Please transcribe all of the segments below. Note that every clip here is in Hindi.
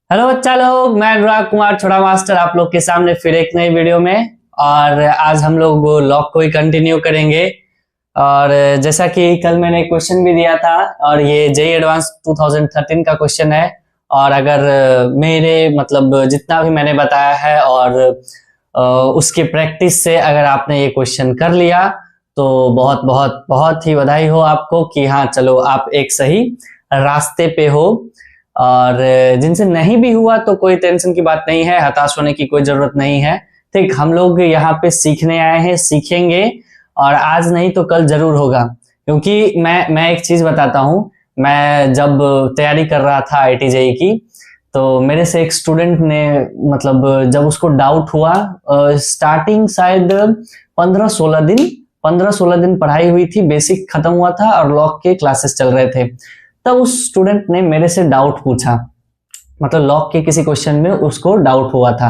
हेलो बच्चा लोग, मैं अनुराग कुमार छोटा मास्टर आप लोग के सामने फिर एक नई वीडियो में। और आज हम लोग वो लॉग को ही कंटिन्यू करेंगे। और जैसा कि कल मैंने क्वेश्चन भी दिया था, और ये जेईई एडवांस 2013 का क्वेश्चन है। और अगर मेरे मतलब जितना भी मैंने बताया है और उसके प्रैक्टिस से अगर आपने ये क्वेश्चन कर लिया तो बहुत बहुत बहुत ही बधाई हो आपको कि हाँ चलो आप एक सही रास्ते पे हो। और जिनसे नहीं भी हुआ तो कोई टेंशन की बात नहीं है, हताश होने की कोई जरूरत नहीं है। ठीक, हम लोग यहाँ पे सीखने आए हैं, सीखेंगे और आज नहीं तो कल जरूर होगा। क्योंकि मैं एक चीज बताता हूँ, मैं जब तैयारी कर रहा था आईआईटी जेईई की तो मेरे से एक स्टूडेंट ने मतलब जब उसको डाउट हुआ, स्टार्टिंग शायद 15-16 दिन पढ़ाई हुई थी, बेसिक खत्म हुआ था और लॉग के क्लासेस चल रहे थे। तब उस स्टूडेंट ने मेरे से डाउट पूछा, मतलब लॉग के किसी क्वेश्चन में उसको डाउट हुआ था,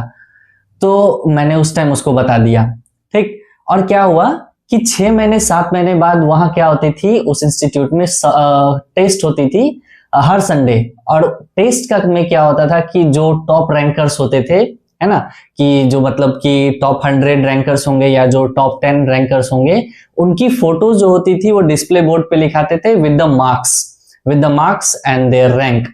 तो मैंने उस टाइम उसको बता दिया। ठीक, और क्या हुआ कि 6 महीने 7 महीने बाद वहां क्या होती थी, उस इंस्टीट्यूट में टेस्ट होती थी हर संडे। और टेस्ट का में क्या होता था कि जो टॉप रैंकर्स होते थे, है ना, कि जो मतलब कि टॉप 100 रैंकर्स होंगे या जो टॉप 10 रैंकर्स होंगे, उनकी फोटोज जो होती थी वो डिस्प्ले बोर्ड पे लिखाते थे with the marks and their rank.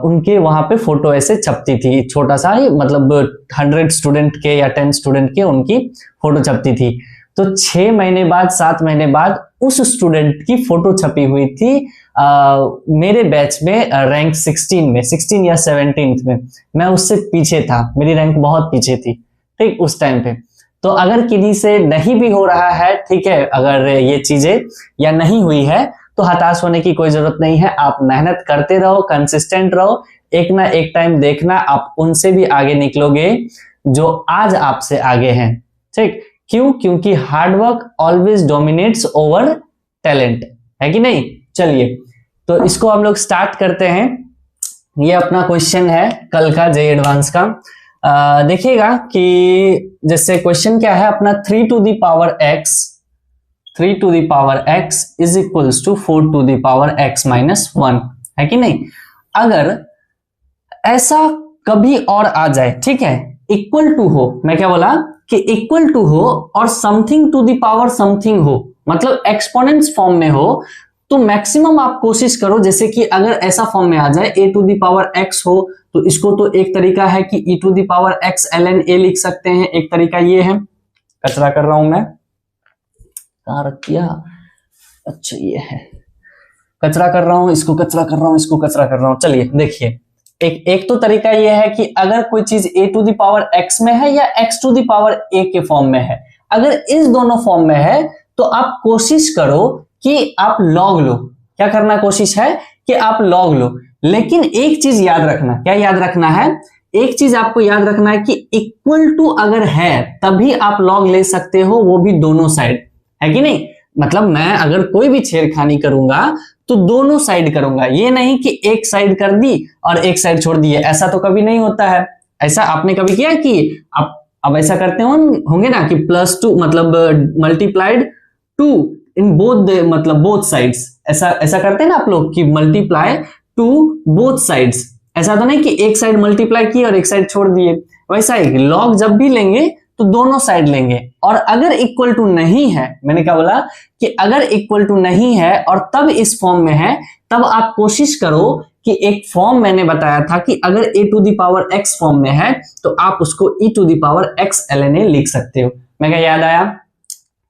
उनके वहां पे फोटो ऐसे छपती थी, छोटा सा ही मतलब 100 स्टूडेंट के या 10 स्टूडेंट के उनकी फोटो छपती थी। तो 6 महीने बाद 7 महीने बाद उस स्टूडेंट की फोटो छपी हुई थी मेरे बैच में, रैंक 16 या 17 में। मैं उससे पीछे था, मेरी रैंक बहुत पीछे थी ठीक उस टाइम पे। तो अगर किन्हीं से नहीं भी हो रहा है, ठीक है, अगर ये चीजें या नहीं हुई है तो हताश होने की कोई जरूरत नहीं है। आप मेहनत करते रहो, कंसिस्टेंट रहो, एक ना एक टाइम देखना आप उनसे भी आगे निकलोगे जो आज आपसे आगे हैं। ठीक, क्यों? क्योंकि hard work always dominates over talent, है कि नहीं। चलिए तो इसको हम लोग स्टार्ट करते हैं। ये अपना क्वेश्चन है कल का जेईई एडवांस का। देखिएगा कि जैसे क्वेश्चन क्या है अपना, 3 to the power x is equals to 4 to the power x minus 1, है कि नहीं। अगर ऐसा कभी और आ जाए, ठीक है, इक्वल टू हो, मैं क्या बोला कि इक्वल टू हो और something to the power something हो, मतलब एक्सपोनेंट्स फॉर्म में हो, तो मैक्सिमम आप कोशिश करो जैसे कि अगर ऐसा फॉर्म में आ जाए a to the power x हो, तो इसको तो एक तरीका है कि e to the power x ln a लिख सकते हैं, एक तरीका ये है। कचरा कर रहा हूं मैं, कहां रख दिया, अच्छा ये है, कचरा कर रहा हूं, इसको कचरा कर रहा हूं, इसको कचरा कर रहा हूं। चलिए देखिए, एक तो तरीका ये है कि अगर कोई चीज a to the power x में है या x to the power a के फॉर्म में है, अगर इस दोनों फॉर्म में है तो आप कोशिश करो कि आप लॉग लो। क्या करना कोशिश है कि आप लॉग लो। लेकिन एक चीज याद रखना, क्या याद रखना है, एक चीज आपको याद रखना है कि इक्वल टू अगर है तभी आप लॉग ले सकते हो, वो भी दोनों साइड, है कि नहीं। मतलब मैं अगर कोई भी छेड़खानी करूंगा तो दोनों साइड करूंगा, ये नहीं कि एक साइड कर दी और एक साइड छोड़ दी, ऐसा तो कभी नहीं होता है। ऐसा आपने कभी किया कि आप अब ऐसा करते होंगे ना कि +2 मतलब मल्टीप्लाइड 2 इन बोथ मतलब बोथ साइड्स, ऐसा करते हैं ना आप लोग कि मल्टीप्लाई टू बोथ साइड्स। ऐसा तो नहीं कि एक साइड मल्टीप्लाई की और एक साइड छोड़ दिए। वैसा ही लॉग जब भी लेंगे तो दोनों साइड लेंगे। और अगर इक्वल टू नहीं है, मैंने क्या बोला कि अगर इक्वल टू नहीं है और तब इस फॉर्म में है, तब आप कोशिश करो कि एक फॉर्म मैंने बताया था कि अगर a to the power x form में है तो आप उसको e to the power x ln a लिख सकते हो। मैं क्या याद आया।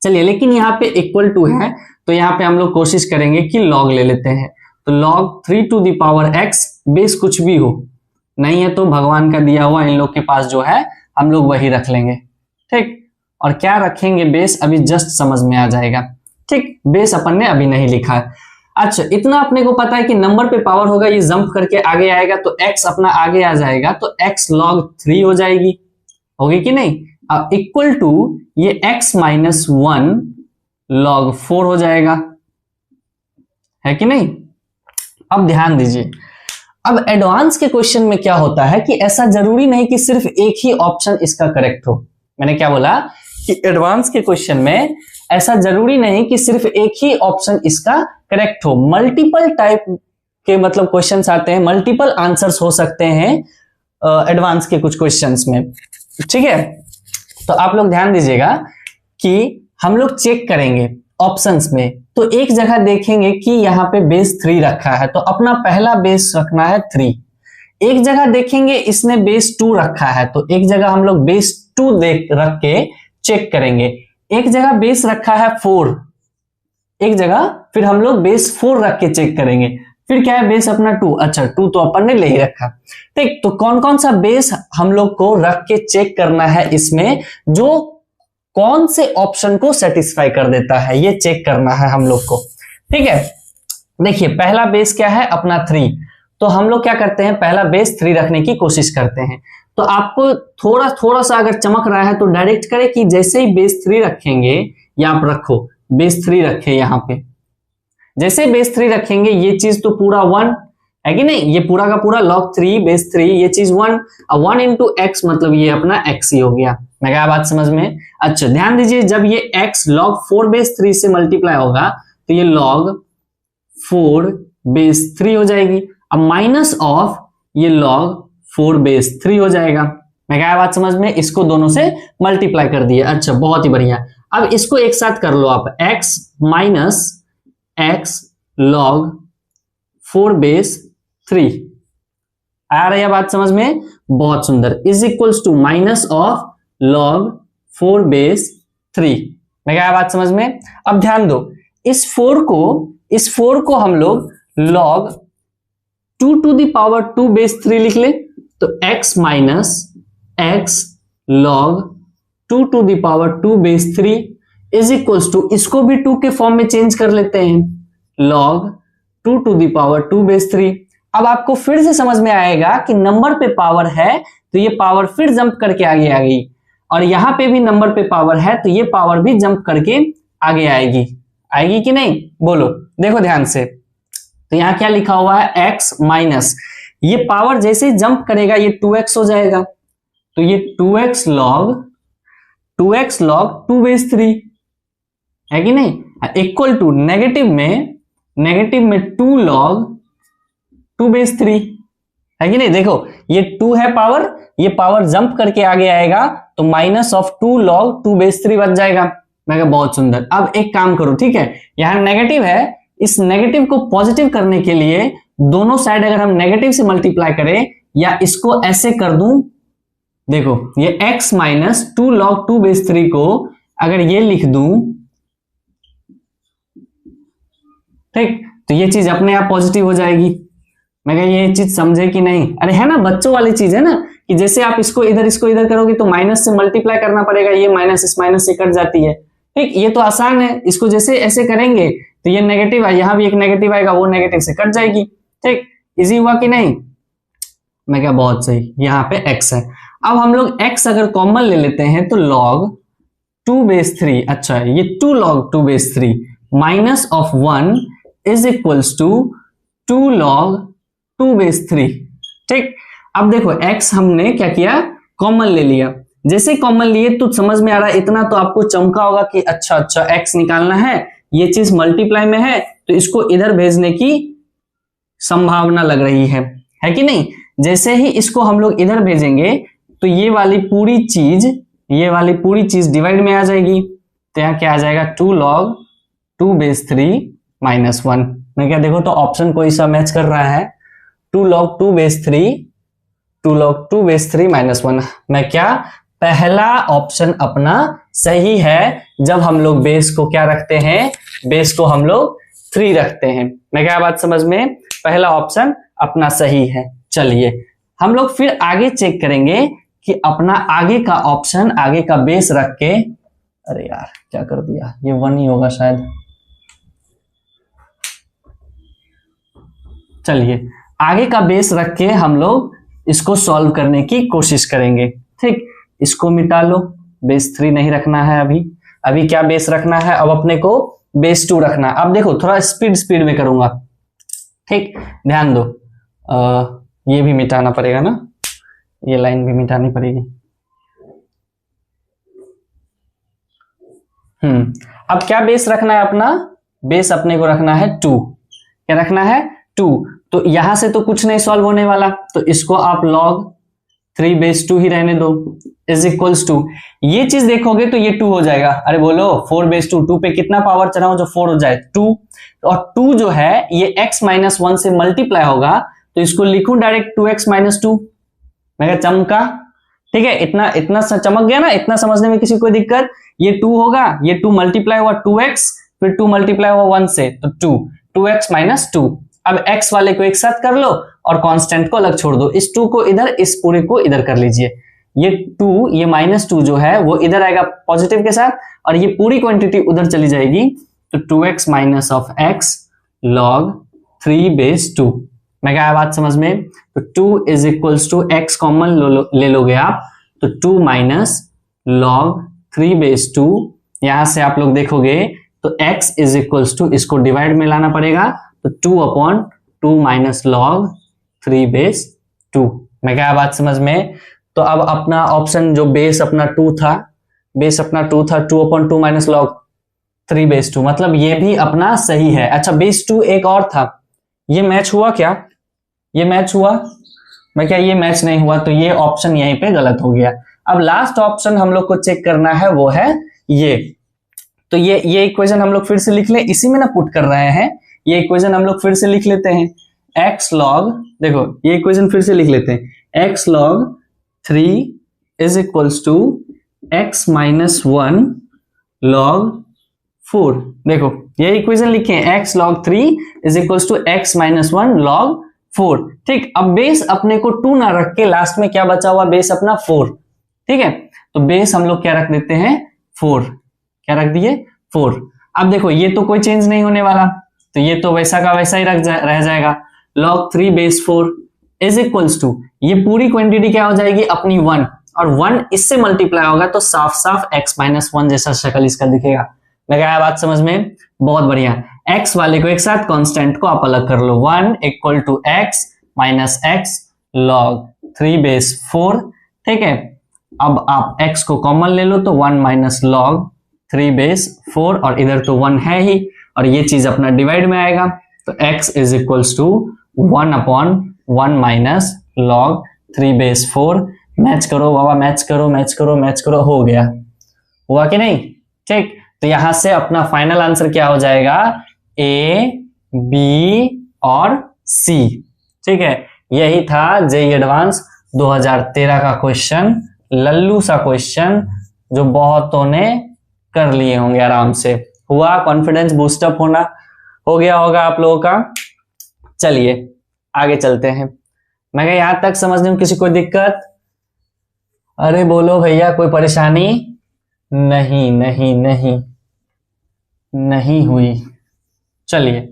चलिए, लेकिन यहाँ पे इक्वल टू है तो यहाँ पे हम लोग कोशिश करेंगे कि लॉग ले लेते हैं। तो log 3 to the power x, base कुछ भी हो, नहीं है तो भगवान का दिया हुआ इन लोग के पास जो है हम लोग वही रख लेंगे। ठीक, और क्या रखेंगे बेस अभी जस्ट समझ में आ जाएगा। ठीक, बेस अपन ने अभी नहीं लिखा है। अच्छा, इतना अपने को पता है कि नंबर पे पावर होगा, ये जंप करके आगे आएगा तो x अपना आगे आ जाएगा, तो x log 3 हो जाएगी, होगी कि नहीं। अब इक्वल टू ये x माइनस 1 log 4 हो जाएगा, है कि नहीं। अब ध्यान दीजिए, अब एडवांस के क्वेश्चन में क्या होता है कि ऐसा जरूरी नहीं कि सिर्फ एक ही ऑप्शन इसका करेक्ट हो। मैंने क्या बोला कि एडवांस के क्वेश्चन में ऐसा जरूरी नहीं कि सिर्फ एक ही ऑप्शन इसका करेक्ट हो, मल्टीपल टाइप के मतलब क्वेश्चंस आते हैं, मल्टीपल आंसर्स हो सकते हैं एडवांस के कुछ क्वेश्चंस में, ठीक है। तो आप लोग ध्यान दीजिएगा कि हम लोग चेक करेंगे ऑप्शंस में, तो एक जगह देखेंगे कि यहाँ पे बेस 3 रखा है, तो अपना पहला बेस रखना है 3। एक जगह देखेंगे इसने बेस 2 रखा है, तो एक जगह हम लोग बेस 2 रख के चेक करेंगे। एक जगह बेस रखा है 4, एक जगह फिर हम लोग बेस 4 रख के चेक करेंगे। फिर क्या है बेस अपना 2, अच्छा 2 तो अपन ने ले ही रखा, ठीक। तो कौन कौन सा बेस हम लोग को रख के चेक करना है इसमें, जो कौन से ऑप्शन को सेटिस्फाई कर देता है, ये चेक करना है हम लोग को, ठीक है। देखिए पहला बेस क्या है अपना 3, तो हम लोग क्या करते हैं पहला बेस 3 रखने की कोशिश करते हैं। तो आपको थोड़ा थोड़ा सा अगर चमक रहा है तो डायरेक्ट करें कि जैसे ही बेस 3 रखेंगे, या आप रखो बेस 3 रखे यहां पे, जैसे बेस 3 रखेंगे ये चीज तो पूरा 1 है कि नहीं, ये पूरा का पूरा log 3 बेस 3 ये चीज 1, और 1 इंटू एक्स मतलब ये अपना x ही हो गया। मैं क्या बात समझ में? अच्छा ध्यान दीजिए, जब ये x log 4 बेस 3 से मल्टीप्लाई होगा तो ये log 4 बेस 3 हो जाएगी, अब माइनस ऑफ ये log 4 बेस 3 हो जाएगा। मैं क्या बात समझ में? इसको दोनों से मल्टीप्लाई कर दिए। अच्छा बहुत ही बढ़िया, अब इसको एक साथ कर लो आप, x minus x log 4 base 3 आ रही है बात समझ में? बहुत सुंदर, is equals to minus of log 4 base 3। मैं क्या बात समझ में? अब ध्यान दो, इस 4 को हम लोग log 2 to the power 2 base 3 लिख ले, तो x minus x log 2 to the power 2 base 3 is equals to, इसको भी 2 के फॉर्म में चेंज कर लेते हैं, log 2 to the power 2 base 3। अब आपको फिर से समझ में आएगा कि नंबर पे पावर है तो ये पावर फिर जंप करके आगे आ गई, और यहां पे भी नंबर पे पावर है तो ये पावर भी जंप करके आगे आएगी। आएगी कि नहीं बोलो, देखो ध्यान से। तो यहां क्या लिखा हुआ है x माइनस, ये पावर जैसे ही जंप करेगा ये 2x हो जाएगा, तो ये 2x log 2 बेस 3 है कि नहीं, इक्वल टू नेगेटिव में 2 log 2 बेस 3 है कि नहीं। देखो ये 2 है पावर, ये पावर जंप करके आगे आएगा तो माइनस ऑफ 2 log 2 बेस 3 बच जाएगा। मैं कहा बहुत सुंदर। अब एक काम करो, ठीक है, यहां नेगेटिव है, इस नेगेटिव को पॉजिटिव करने के लिए दोनों साइड अगर हम नेगेटिव से मल्टीप्लाई करें, या इसको ऐसे कर दूं, देखो ये x माइनस 2 log 2 बेस 3 को अगर ये लिख दूं, ठीक, तो ये चीज अपने आप पॉजिटिव हो जाएगी। मैं कहा ये चीज समझे कि नहीं? अरे है ना, बच्चों वाली चीज है ना, कि जैसे आप इसको इधर करोगे तो माइनस से मल्टीप्लाई करना पड़ेगा, ये माइनस इस माइनस से कट जाती है, ठीक। ये तो आसान है, इसको जैसे ऐसे करेंगे तो ये नेगेटिव है, यहां भी एक नेगेटिव आएगा, वो नेगेटिव से कट जाएगी, ठीक। इजी हुआ कि नहीं? मैं क्या बहुत सही, यहाँ पे x है। अब हम लोग x अगर कॉमन ले लेते हैं तो log 2 बेस 3, अच्छा ये 2 log 2 base 3 minus of 1 is equals to 2 log 2 base 3, ठीक। अब देखो x हमने क्या किया, कॉमन ले लिया, जैसे कॉमन लिए तो समझ में आ रहा है, इतना तो आपको चमका होगा कि अच्छा x निकालना है, ये चीज मल्टीप्लाई में है तो इसको इधर भेजने की संभावना लग रही है कि नहीं। जैसे ही इसको हम लोग इधर भेजेंगे तो ये वाली पूरी चीज डिवाइड में आ जाएगी, तो यहाँ क्या आ जाएगा 2 log 2 बेस 3 माइनस 1। मैं क्या देखो तो ऑप्शन कोई सा मैच कर रहा है, 2 log 2 बेस 3 माइनस 1। मैं क्या, पहला ऑप्शन अपना सही है जब हम लोग बेस को क्या रखते हैं, बेस को हम लोग 3 रखते हैं। मैं क्या बात समझ में? पहला ऑप्शन अपना सही है। चलिए हम लोग फिर आगे चेक करेंगे कि अपना आगे का ऑप्शन, आगे का बेस रख के, अरे यार क्या कर दिया, ये 1 ही होगा शायद। चलिए आगे का बेस रख के हम लोग इसको सॉल्व करने की कोशिश करेंगे, ठीक। इसको मिटा लो, बेस 3 नहीं रखना है अभी क्या बेस रखना है, अब अपने को बेस 2 रखना है। अब देखो थोड़ा स्पीड में करूंगा, ठीक, ध्यान दो, ये भी मिटाना पड़ेगा ना, ये लाइन भी मिटानी पड़ेगी। अब क्या बेस रखना है, अपना बेस अपने को रखना है 2। क्या रखना है 2। तो यहां से तो कुछ नहीं सॉल्व होने वाला, तो इसको आप log 3/2 ही रहने दो, इज इक्वल्स टू, ये चीज देखोगे तो ये 2 हो जाएगा। अरे बोलो 4/2, 2 पे कितना पावर चढ़ाऊं जो 4 हो जाए, 2, और 2 जो है ये x - 1 से मल्टीप्लाई होगा, तो इसको लिखूं डायरेक्ट 2x - 2। मैं कहा चमका, ठीक है, इतना इतना चमक गया ना, इतना समझने में किसी को दिक्कत। ये 2 होगा, ये 2 मल्टीप्लाई हुआ 2x, फिर 2 मल्टीप्लाई हुआ 1 से, तो 2x - 2। अब x वाले को एक साथ कर लो और कांस्टेंट को अलग छोड़ दो, इस 2 को इधर, इस पूरे को इधर कर लीजिए। ये 2, ये -2 जो है वो इधर आएगा पॉजिटिव के साथ, और ये पूरी क्वांटिटी उधर चली जाएगी, तो 2x - x log 3/2। मैं क्या बात समझ में, तो 2 is equals to x common ले लोगे आप, तो 2 - log 3/2, यहां से आप लोग देखोगे तो x इज इक्वल्स टू, इसको डिवाइड में लाना पड़ेगा, तो 2/2 - log 3/2। मैं क्या बात समझ में। तो अब अपना ऑप्शन जो बेस अपना 2 था, 2/2 - log 3/2, मतलब ये भी अपना सही है। अच्छा बेस 2 एक और था, ये मैच हुआ क्या, ये मैच हुआ, मैं क्या ये मैच नहीं हुआ, तो ये ऑप्शन यहीं पे गलत हो गया। अब लास्ट ऑप्शन हम लोग को चेक करना है, वो है ये। तो ये इक्वेशन हम लोग फिर से लिख ले, इसी में ना पुट कर रहे हैं, ये इक्वेशन हम लोग फिर से लिख लेते हैं, x log, देखो ये इक्वेशन फिर से लिख लेते हैं, x log 3 is equals to x - 1 log 4। देखो ये इक्वेशन लिखे हैं, x log 3 is equals to x - 1 log 4। ठीक, अब बेस अपने को 2 ना रख के लास्ट में क्या बचा हुआ, बेस अपना 4। ठीक है, तो बेस हम लोग क्या रख देते हैं, 4। क्या रख दिए, 4। अब देखो ये तो कोई चेंज नहीं होने वाला, तो ये तो वैसा का वैसा ही रह जाएगा, log 3/4 इज इक्वल्स टू, ये पूरी क्वांटिटी क्या हो जाएगी अपनी 1, और 1 इससे मल्टीप्लाई होगा तो साफ साफ x - 1 जैसा शक्ल इसका दिखेगा। मैं क्या बात समझ में, बहुत बढ़िया। x वाले को एक साथ, कांस्टेंट को आप अलग कर लो, 1 = x - x log 3/4। ठीक है, अब आप x को कॉमन ले लो, तो 1 - log 3/4, और इधर तो 1 है ही, और ये चीज अपना डिवाइड में आएगा, तो x is equals to 1/1 - log 3/4। Match करो बाबा, मैच करो, मैच करो, मैच करो, हो गया, हुआ कि नहीं। ठीक, तो यहां से अपना फाइनल आंसर क्या हो जाएगा, A, B और C। ठीक है, यही था जेईई एडवांस 2013 का क्वेश्चन, लल्लू सा क्वेश्चन जो बहुतों ने कर लिए होंगे आराम से। हुआ कॉन्फिडेंस बूस्टअप होना, हो गया होगा आप लोगों का। चलिए आगे चलते हैं। मैं क्या यहां तक समझने में किसी को दिक्कत, अरे बोलो भैया कोई परेशानी, नहीं नहीं नहीं नहीं हुई। चलिए,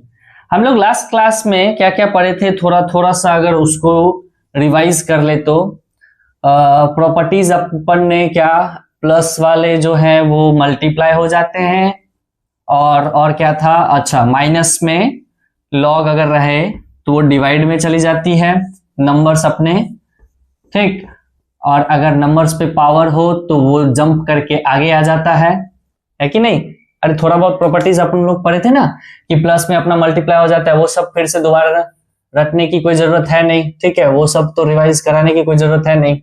हम लोग लास्ट क्लास में क्या क्या पढ़े थे, थोड़ा थोड़ा सा अगर उसको रिवाइज कर ले तो, प्रॉपर्टीज अपन ने क्या, प्लस वाले जो है वो मल्टीप्लाई हो जाते हैं, और क्या था, अच्छा माइनस में लॉग अगर रहे तो वो डिवाइड में चली जाती है नंबर्स अपने। ठीक, और अगर नंबर्स पे पावर हो तो वो जंप करके आगे आ जाता है कि नहीं। अरे थोड़ा बहुत प्रॉपर्टीज अपन लोग पढ़े थे ना, कि प्लस में अपना मल्टीप्लाई हो जाता है, वो सब फिर से दोबारा रटने की कोई जरूरत है नहीं। ठीक है, वो सब तो रिवाइज कराने की कोई जरूरत है नहीं।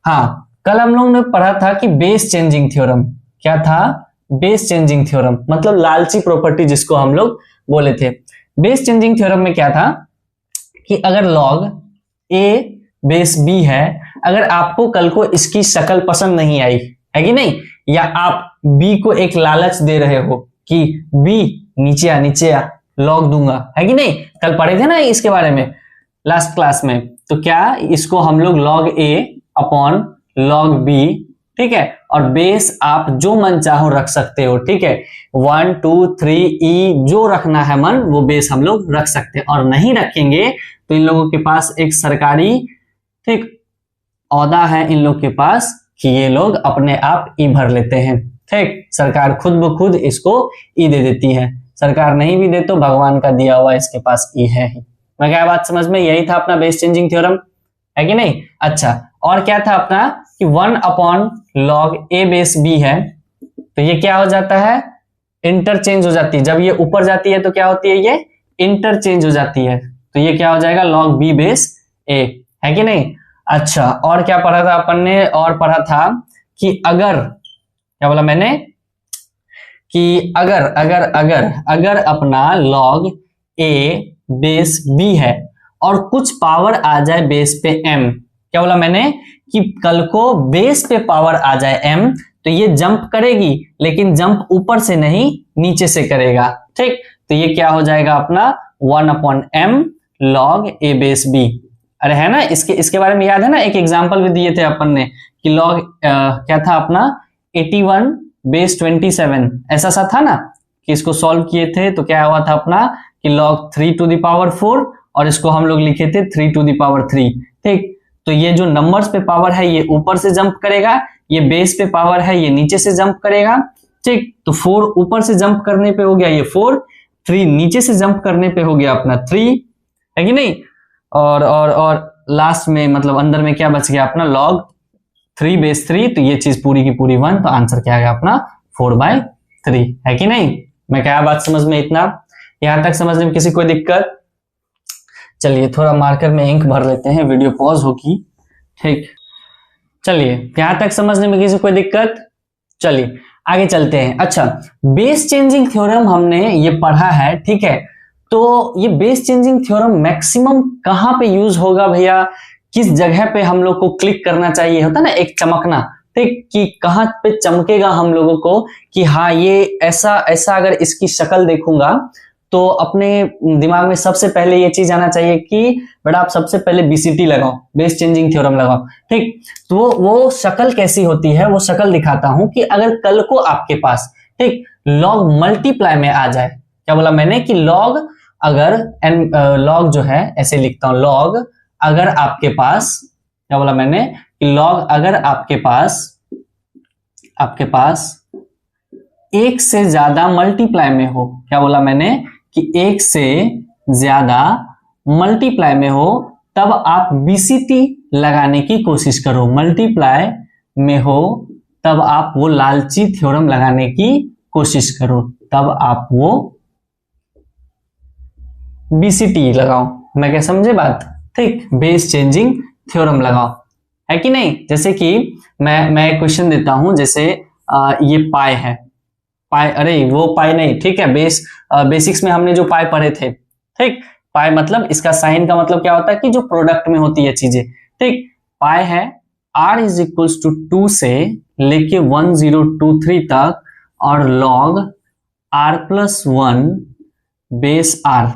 हाँ, कल हम लोग ने पढ़ा था कि बेस चेंजिंग थ्योरम, क्या था, बेस चेंजिंग थ्योरम, मतलब लालची प्रॉपर्टी जिसको हम लोग बोले थे। बेस चेंजिंग थ्योरम में क्या था कि अगर log a/b है, अगर आपको कल को इसकी शक्ल पसंद नहीं आई है कि नहीं, या आप b को एक लालच दे रहे हो कि b नीचे आ log दूंगा, है कि नहीं, कल पढ़े थे ना इसके बारे में लास्ट क्लास में। तो क्या इसको हम लोग log a upon log b, ठीक है, और बेस आप जो मन चाहो रख सकते हो। ठीक है, 1 2 3 e जो रखना है मन, वो बेस हम लोग रख सकते हैं, और नहीं रखेंगे तो इन लोगों के पास एक सरकारी, ठीक, औदा है इन लोग के पास कि ये लोग अपने आप ई भर लेते हैं। ठीक, सरकार खुद ब खुद इसको ई दे देती है, सरकार नहीं भी दे तो भगवान का दिया हुआ इसके पास ई है ही। मैं क्या बात समझ में, यही था अपना बेस चेंजिंग थ्योरम, है कि नहीं। अच्छा, और क्या था अपना कि 1/log a/b है, तो ये क्या हो जाता है, इंटरचेंज हो जाती है। जब ये ऊपर जाती है तो क्या होती है, ये इंटरचेंज हो जाती है, तो तो ये क्या हो जाएगा log b बेस a, है कि नहीं। अच्छा, और क्या पढ़ा था अपन ने, और पढ़ा था कि अगर, क्या बोला मैंने, कि अगर अगर अगर अगर अपना log a बेस b है और कुछ पावर आ जाए बेस पे m, क्या बोला मैंने कि कल को बेस पे पावर आ जाए m तो ये जंप करेगी, लेकिन जंप ऊपर से नहीं नीचे से करेगा, ठीक। तो ये क्या हो जाएगा अपना 1/m log a base b। अरे है ना, इसके बारे में याद है ना, एक एग्जांपल भी दिए थे अपन ने कि log क्या था अपना 81 बेस 27, ऐसा सा था ना कि इसको सॉल्व किए थे तो क्या हुआ था अपना कि log 3 to the power 4 और इसको हम लोग लिखे थे 3 to the power 3, ठीक। तो ये जो नंबर्स पे पावर है ये ऊपर से जंप करेगा, ये बेस पे पावर है ये नीचे से जंप करेगा, ठीक। तो 4 ऊपर से जंप करने पे हो गया ये 4, 3 नीचे से जंप करने पे हो गया अपना 3, है कि नहीं। और लास्ट में मतलब अंदर में क्या बच गया अपना log 3 बेस 3, तो ये चीज पूरी की पूरी 1, तो आंसर क्या आ गया अपना 4/3, है कि नहीं। मैं क्या बात समझ में, इतना यहां तक समझने में किसी कोई दिक्कत। चलिए थोड़ा मार्कर में इंक भर लेते हैं, वीडियो पॉज होगी, ठीक। चलिए यहां तक समझने में किसी कोई दिक्कत, चलिए आगे चलते हैं। अच्छा, बेस चेंजिंग थ्योरम हमने ये पढ़ा है, ठीक है। तो ये बेस चेंजिंग थ्योरम मैक्सिमम कहां पे यूज होगा भैया, किस जगह पे हम लोग को क्लिक करना चाहिए, होता ना एक चमकना, ठीक, कि कहां पे चमकेगा हम लोगों को कि हाँ ये ऐसा ऐसा, अगर इसकी शक्ल देखूंगा तो अपने दिमाग में सबसे पहले ये चीज आना चाहिए कि बेटा आप सबसे पहले बीसीटी लगाओ, बेस चेंजिंग थ्योरम लगाओ, ठीक। तो वो शक्ल कैसी होती है, वो शक्ल दिखाता हूं कि अगर कल को आपके पास, ठीक, लॉग मल्टीप्लाई में आ जाए, क्या बोला मैंने कि लॉग अगर लॉग जो है ऐसे लिखता हूं, लॉग अगर आपके पास, क्या बोला मैंने कि लॉग अगर आपके पास एक से ज्यादा मल्टीप्लाई में हो, क्या बोला मैंने कि एक से ज्यादा मल्टीप्लाई में हो, तब आप बीसीटी लगाने की कोशिश करो। मल्टीप्लाई में हो तब आप वो लालची थ्योरम लगाने की कोशिश करो, तब आप वो बीसीटी लगाओ। मैं क्या समझे बात, ठीक, बेस चेंजिंग थ्योरम लगाओ, है कि नहीं। जैसे कि मैं क्वेश्चन देता हूं, जैसे ये पाई है, पाई, अरे वो पाई नहीं, ठीक है, बेसिक्स में हमने जो पाई पढ़े थे, ठीक। पाई मतलब इसका साइन का मतलब क्या होता है कि जो प्रोडक्ट में होती है चीजें, ठीक। पाई है r इज इक्वल्स टू 2 से लेके 1023 तक और log r+1 बेस r,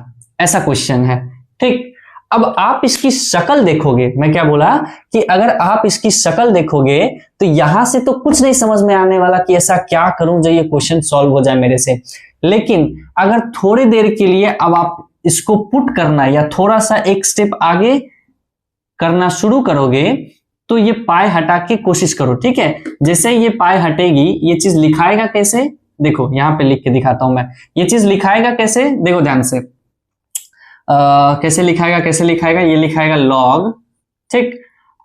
ऐसा क्वेश्चन है, ठीक। अब आप इसकी शक्ल देखोगे, मैं क्या बोला कि अगर आप इसकी शक्ल देखोगे तो यहां से तो कुछ नहीं समझ में आने वाला कि ऐसा क्या करूं जो ये क्वेश्चन सॉल्व हो जाए मेरे से। लेकिन अगर थोड़ी देर के लिए अब आप इसको पुट करना या थोड़ा सा एक स्टेप आगे करना शुरू करोगे तो ये पाई हटा के कोशिश करो, ठीक है। जैसे ये पाई हटेगी, ये चीज लिखाएगा कैसे, देखो यहां पे लिख के दिखाता हूं मैं, ये चीज लिखाएगा कैसे, देखो ध्यान से, कैसे लिखाएगा, ये लिखाएगा log, ठीक,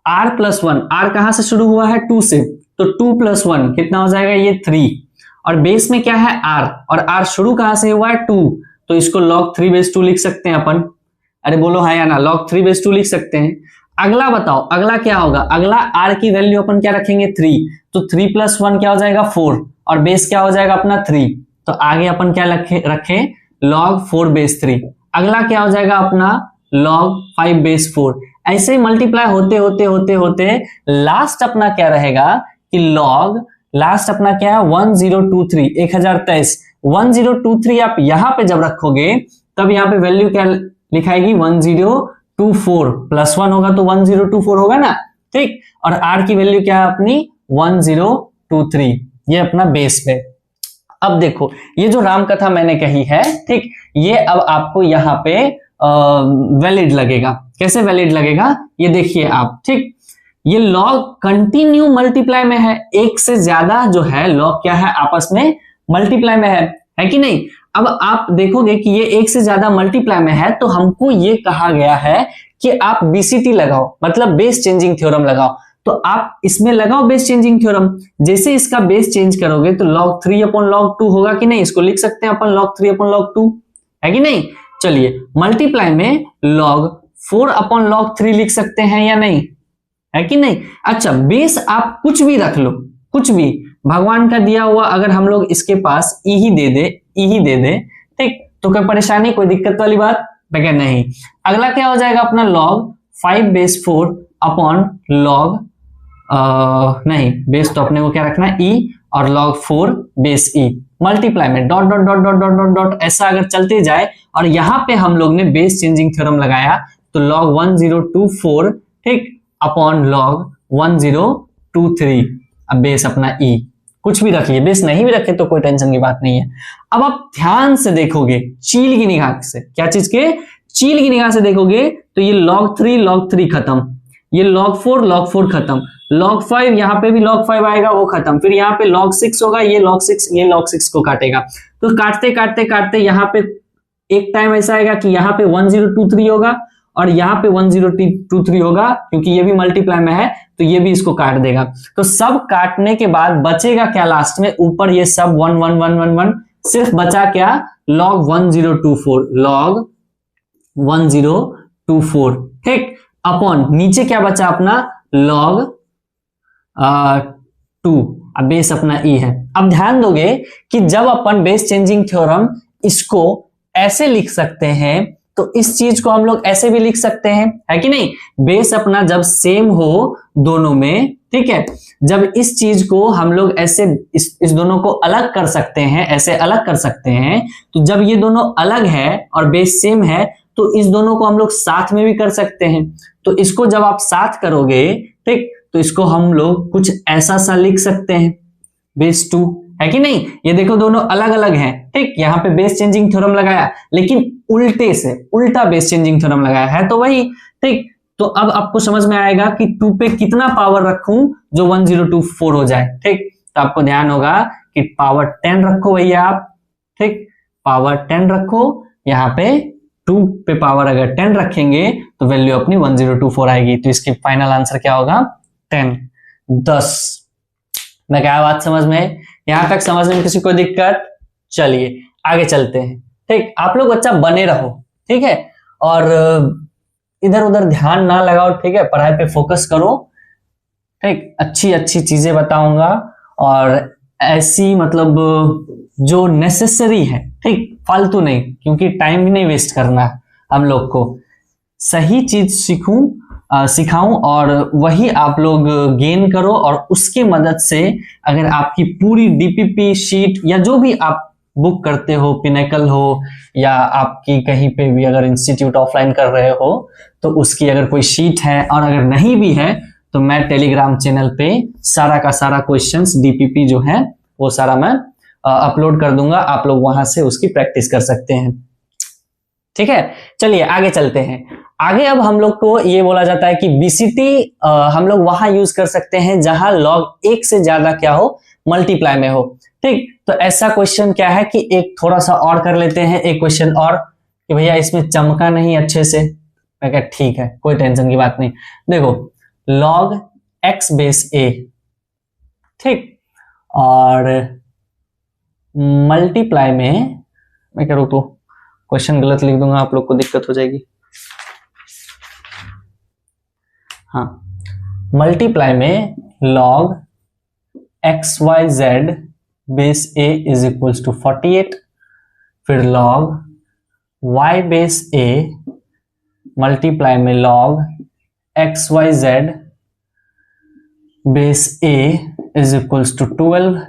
r+1, r कहां से शुरू हुआ है 2 से, तो 2+1 कितना हो जाएगा ये 3, और बेस में क्या है r, और r शुरू कहां से हुआ है 2, तो इसको log 3 बेस 2 लिख सकते हैं अपन। अरे बोलो हाँ या ना, log 3 बेस 2 लिख सकते हैं। अगला बताओ, अगला क्या होगा, अगला r की वैल्यू अपन क्या रखेंगे 3, तो 3+1 क्या हो जाएगा 4, और बेस क्या हो जाएगा अपना 3, तो आगे अपन क्या रखे log 4 बेस 3। अगला क्या हो जाएगा अपना log 5 बेस 4। ऐसे ही मल्टीप्लाई होते लास्ट अपना क्या रहेगा कि log, लास्ट अपना क्या है 1023, 1023, 1023 आप यहां पे जब रखोगे तब यहां पे वैल्यू क्या लिखाएगी 1024, +1 होगा तो 1024 होगा ना, ठीक। और r की वैल्यू क्या है अपनी 1023, ये अपना बेस पे। अब देखो ये जो राम कथा मैंने कही है, ठीक, ये अब आपको यहाँ पे वैलिड लगेगा। कैसे वैलिड लगेगा ये देखिए आप, ठीक। ये लॉग कंटिन्यू मल्टीप्लाई में है, एक से ज्यादा जो है लॉग क्या है आपस में मल्टीप्लाई में है कि नहीं। अब आप देखोगे कि ये एक से ज्यादा मल्टीप्लाई में है तो हमको ये कहा गया है कि आप बीसीटी लगाओ, मतलब बेस चेंजिंग थ्योरम लगाओ। तो आप इसमें लगाओ बेस चेंजिंग थ्योरम, जैसे इसका बेस चेंज करोगे तो log 3/log 2 होगा कि नहीं, इसको लिख सकते हैं अपन log 3/log 2, है कि नहीं। चलिए मल्टीप्लाई में log 4 अपॉन log 3 लिख सकते हैं या नहीं, है कि नहीं। अच्छा बेस आप कुछ भी रख लो, कुछ भी भगवान का दिया हुआ, अगर हम लोग इसके पास ई ही दे दे ठीक, तो कोई परेशानी कोई दिक्कत वाली बात बगैर नहीं। अगला क्या हो जाएगा अपना log 5 बेस 4 अपॉन log नहीं बेस तो अपने को क्या रखना है ई, और log 4 बेस ई, मल्टीप्लाई में dot dot dot dot dot dot dot ऐसा अगर चलते जाए, और यहां पे हम लोग ने बेस चेंजिंग थ्योरम लगाया तो log 1024 ठीक अपॉन log 1023, अब बेस अपना ई, कुछ भी रख लिए, बेस नहीं भी रखे तो कोई टेंशन की बात नहीं है। अब आप ध्यान से देखोगे चील की निगाह से, क्या चीज के चील की निगाह से देखोगे तो ये log 3 खत्म, ये log 4 खत्म, log 5 यहाँ पे भी log 5 आएगा वो खत्म, फिर यहाँ पे log 6 होगा, ये log 6 को काटेगा, तो काटते काटते काटते यहाँ पे एक टाइम ऐसा आएगा कि यहाँ पे 1023 होगा और यहाँ पे 1023 होगा, क्योंकि ये भी मल्टीप्लाई में है तो ये भी इसको काट देगा। तो सब काटने के बाद बचेगा क्या लास्ट में, ऊपर ये सब 1 1 1 1 1, सिर्फ बचा क्या log 1024, log 1024 ठीक, अपॉन नीचे क्या बचा अपना log 2, अब बेस अपना ई है। अब ध्यान दोगे कि जब अपन बेस चेंजिंग थ्योरम इसको ऐसे लिख सकते हैं तो इस चीज को हम लोग ऐसे भी लिख सकते हैं, है कि नहीं। बेस अपना जब सेम हो दोनों में, ठीक है, जब इस चीज को हम लोग ऐसे इस दोनों को अलग कर सकते हैं, ऐसे अलग कर सकते हैं, तो जब ये दोनों अलग है और बेस सेम है तो इस दोनों को हम लोग साथ में भी कर सकते हैं। तो इसको जब आप साथ करोगे ठीक, तो इसको हम लोग कुछ ऐसा सा लिख सकते हैं बेस 2, है कि नहीं। ये देखो दोनों अलग अलग हैं ठीक, यहाँ पे बेस चेंजिंग थ्योरम लगाया लेकिन उल्टे से उल्टा बेस चेंजिंग थ्योरम लगाया है तो वही ठीक। तो अब आपको समझ में आएगा कि 2 पे कितना पावर रखूं जो 1024 हो जाए ठीक। तो आपको ध्यान होगा कि पावर 10 रखो भैया आप ठीक, पावर 10 रखो, यहाँ पे 2 पे पावर अगर 10 रखेंगे तो वैल्यू अपनी 1024 आएगी। तो इसकी फाइनल आंसर क्या होगा 10। मैं क्या बात समझ में, यहां तक समझने में किसी को दिक्कत। चलिए आगे चलते हैं ठीक। आप लोग बच्चा बने रहो ठीक है, और इधर उधर ध्यान ना लगाओ ठीक है, पढ़ाई पे फोकस करो ठीक। अच्छी अच्छी चीजें बताऊंगा और ऐसी मतलब जो नेसेसरी है ठीक, फालतू नहीं, क्योंकि टाइम भी नहीं वेस्ट करना हम लोग को, सही चीज सिखाऊं और वही आप लोग गेन करो, और उसके मदद से अगर आपकी पूरी डीपीपी शीट या जो भी आप बुक करते हो, पिनेकल हो या आपकी कहीं पे भी अगर इंस्टीट्यूट ऑफलाइन कर रहे हो तो उसकी अगर कोई शीट है, और अगर नहीं भी है तो मैं टेलीग्राम चैनल पे सारा का सारा क्वेश्चंस डीपीपी जो है वो सारा मैं अपलोड कर दूंगा, आप लोग वहां से उसकी प्रैक्टिस कर सकते हैं ठीक है। चलिए आगे चलते हैं। आगे अब हम लोग को ये बोला जाता है कि बीसीटी हम लोग वहां यूज कर सकते हैं जहां log 1 से ज्यादा क्या हो, मल्टीप्लाई में हो ठीक। तो ऐसा क्वेश्चन क्या है कि एक थोड़ा सा और कर लेते हैं, एक क्वेश्चन और कि भैया इसमें चमका नहीं अच्छे से, मैं क्या ठीक है कोई टेंशन की बात नहीं। देखो log x बेस a ठीक, और मल्टीप्लाई में मैं करूँ तो क्वेश्चन गलत लिख दूंगा, आप लोग को दिक्कत हो जाएगी। हाँ, मल्टीप्लाई में log x y z base a is equals to 48, फिर log y base a multiply में log x y z base a is equals to 12,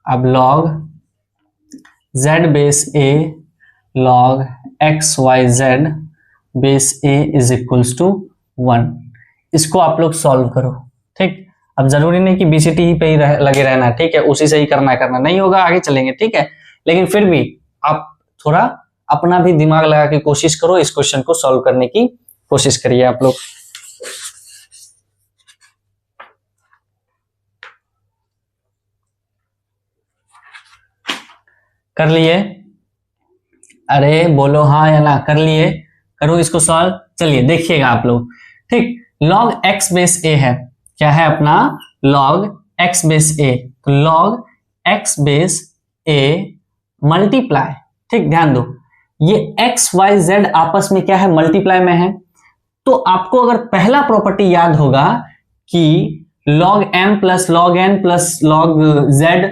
अब log z base a log x y z base a is equals to 1। इसको आप लोग सॉल्व करो ठीक। अब जरूरी नहीं कि बीसीटी ही पे ही लगे रहना ठीक है, उसी से ही करना नहीं होगा, आगे चलेंगे ठीक है, लेकिन फिर भी आप थोड़ा अपना भी दिमाग लगा के कोशिश करो, इस क्वेश्चन को सॉल्व करने की कोशिश करिए आप लोग। कर लिए? अरे बोलो हाँ या ना, कर लिए? करो इसको सॉल्व। चलिए देखिएगा आप लोग ठीक। log x बेस a है, क्या है अपना log x बेस a, तो log x base a multiply ठीक, ध्यान दो ये एक्स वाई जेड आपस में क्या है, मल्टीप्लाई में है। तो आपको अगर पहला प्रॉपर्टी याद होगा कि log m plus log n plus log z,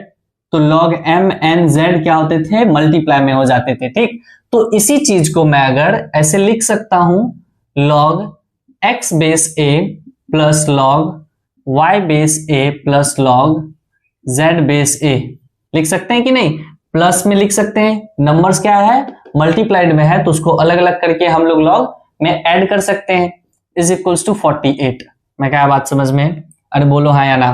तो log m n z क्या होते थे, मल्टीप्लाई में हो जाते थे, ठीक। तो इसी चीज को मैं अगर ऐसे लिख सकता हूं, log x base a plus log y base a plus log z base a, लिख सकते हैं कि नहीं, प्लस में लिख सकते हैं, नंबर्स क्या है, मल्टीप्लाइड में है, तो उसको अलग अलग करके हम लोग लॉग में ऐड कर सकते हैं, इज इक्वल्स टू 48। मैं क्या बात समझ में, अरे बोलो हाँ या ना।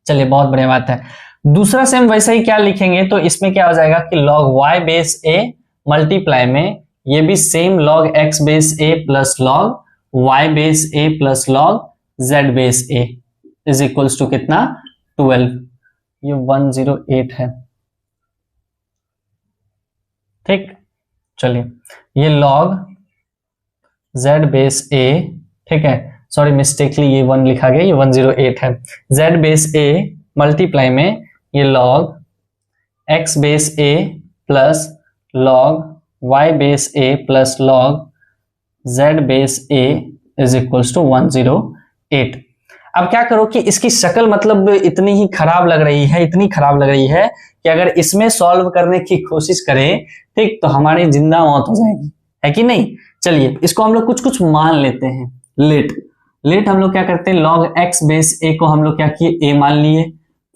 चलिए बहुत बढ़िया बात है। दूसरा सेम वैसे ही क्या लिखेंगे, तो इसमें क्या हो जाएगा कि log y base a multiply में ये भी same log x base a plus log y base a plus log z base a is equals to कितना, 12। ये 108 है, ठीक। चलिए ये log z बेस a, ठीक है, सॉरी मिस्टेकली ये 1 लिखा गया, ये 108 है। z बेस a मल्टीप्लाई में ये log x base a plus log y base a plus log z base a is equals to 108। अब क्या करो कि इसकी शक्ल मतलब इतनी ही खराब लग रही है, इतनी खराब लग रही है कि अगर इसमें सॉल्व करने की कोशिश करें, ठीक, तो हमारी जिंदा मौत हो जाएगी, है कि नहीं। चलिए इसको हम लोग कुछ कुछ मान लेते हैं। लेट हम लोग क्या करते हैं, log x बेस a को हम लोग क्या किए, a मान लिए,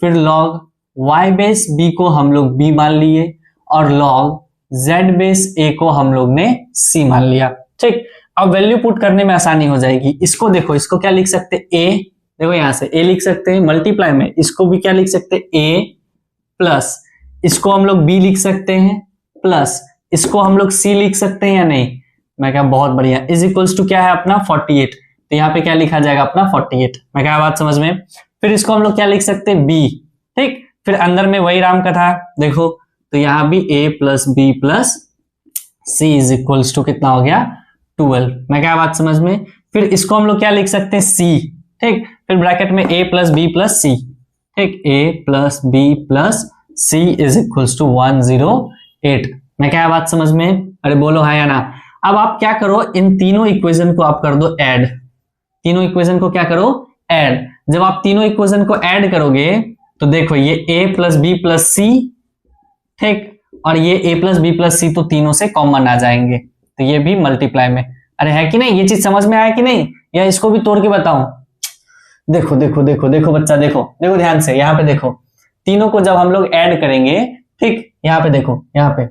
फिर log y बेस b को हम लोग b मान लिए, और log z बेस a को हम लोग ने c मान लिया, ठीक। अब वैल्यू पुट करने में आसानी हो जाएगी। इसको देखो, इसको क्या लिख सकते हैं, a, देखो यहां से a लिख सकते हैं मल्टीप्लाई में, इसको भी क्या लिख सकते हैं, a प्लस इसको हम लोग b लिख सकते हैं, प्लस इसको हम लोग c लिख सकते हैं या नहीं। मैं क्या, बहुत बढ़िया, इज इक्वल्स टू क्या है अपना 48, तो यहाँ पे क्या लिखा जाएगा अपना 48। मैं क्या बात समझ में। फिर इसको हम लोग क्या लिख सकते हैं, b, ठीक। फिर अंदर में वही राम का था, देखो तो यहाँ भी a plus b plus c is equals to कितना हो गया, 12। मैं क्या बात समझ में। फिर इसको हम लोग क्या लिख सकते हैं, c, ठीक। फिर ब्रैकेट में a plus b plus c, ठीक, a plus b plus c is equals to 108। मैं क्या बात समझ में, अरे बोलो हाँ या ना। अब आप क्या करो, इन तीनों इक्वेशन को आप कर दो ऐड, तीनों इक्वेशन को क्या करो, ऐड। जब आप तीनों इक्वेशन को ऐड करोगे तो देखो ये a प्लस बी प्लस सी, ठीक, और ये a प्लस बी प्लस सी तो तीनों से कॉमन आ जाएंगे, तो ये भी मल्टीप्लाई में। अरे है कि नहीं, ये चीज समझ में आया कि नहीं, या इसको भी तोड़ के बताऊं। देखो देखो देखो देखो बच्चा, देखो देखो ध्यान से, यहाँ पे देखो, तीनों को जब हम लोग ऐड करेंगे, ठीक, यहाँ पे देखो, यहाँ पे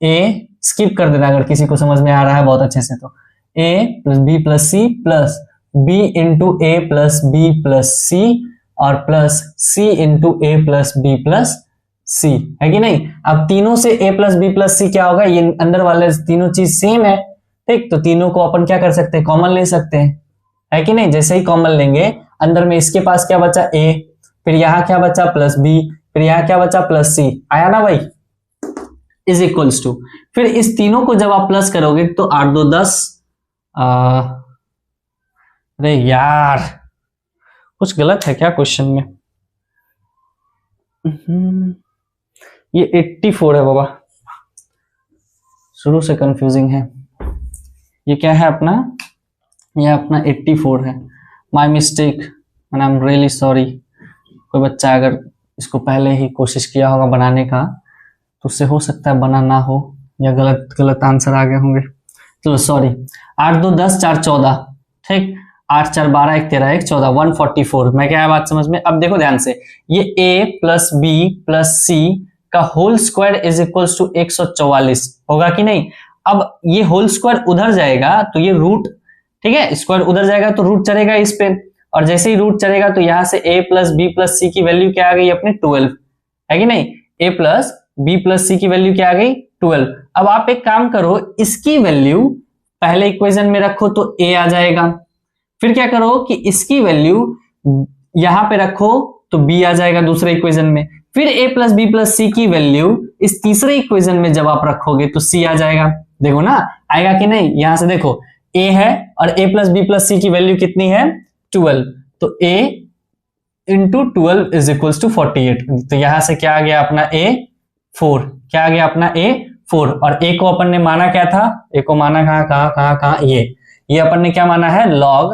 a स्किप कर देना अगर किसी को समझ में आ रहा है बहुत अच्छे से, तो a plus B plus C plus b into A plus B plus C और plus c into A plus B plus C, है कि नहीं। अब तीनों से a plus B plus C क्या होगा, ये अंदर वाले तीनों चीज सेम है, ठीक, तो तीनों को अपन क्या कर सकते हैं, कॉमन ले सकते हैं, है कि नहीं। जैसे ही कॉमन लेंगे, अंदर में इसके पास क्या बचा, a, फिर यहाँ क्या बचा प्लस b, फिर यहाँ क्या बचा प्लस c, आया ना भाई, इज इक्वल्स टू। फिर इस तीनों को जब आप प्लस करोगे तो 8 2 10, अरे यार कुछ गलत है क्या क्वेश्चन में, ये 84 है बाबा, शुरू से कंफ्यूजिंग है। ये क्या है अपना, ये अपना 84 है, my mistake and I am really sorry. कोई बच्चा अगर इसको पहले ही कोशिश किया होगा बनाने का तो उससे हो सकता है बना ना हो, या गलत गलत आंसर आ गए होंगे, चलो सॉरी। 8 2 10 4 14, ठीक, 8 4 12 1 13 1 14, 144। मैं क्या है बात समझ में। अब देखो ध्यान से, ये a plus B plus c का whole square is equals to 144 होगा कि नहीं। अब ये होल स्क्वायर उधर जाएगा तो ये रूट, ठीक है, स्क्वायर उधर जाएगा तो रूट चलेगा इस पे, और जैसे ही रूट चलेगा तो यहां से a plus B plus c की वैल्यू क्या आ गई अपने 12, है कि नहीं। a plus B plus c की वैल्यू क्या आ गई 12। अब आप एक काम करो, इसकी वैल्यू पहले इक्वेशन में रखो तो a आ जाएगा, फिर क्या करो कि इसकी वैल्यू यहां पे रखो तो b आ जाएगा दूसरे इक्वेशन में, फिर a plus B plus c की वैल्यू इस तीसरे इक्वेशन में जब आप रखोगे तो c आ जाएगा। देखो ना आएगा कि नहीं, यहां से देखो a है और a plus B plus c की वैल्यू कितनी है 12, तो a into 12 is equals to 48, तो यहां से क्या आ गया अपना a 4, क्या आ गया अपना a 4, और a को अपन ने माना क्या था, a को माना कहाँ ये अपन ने क्या माना है, log,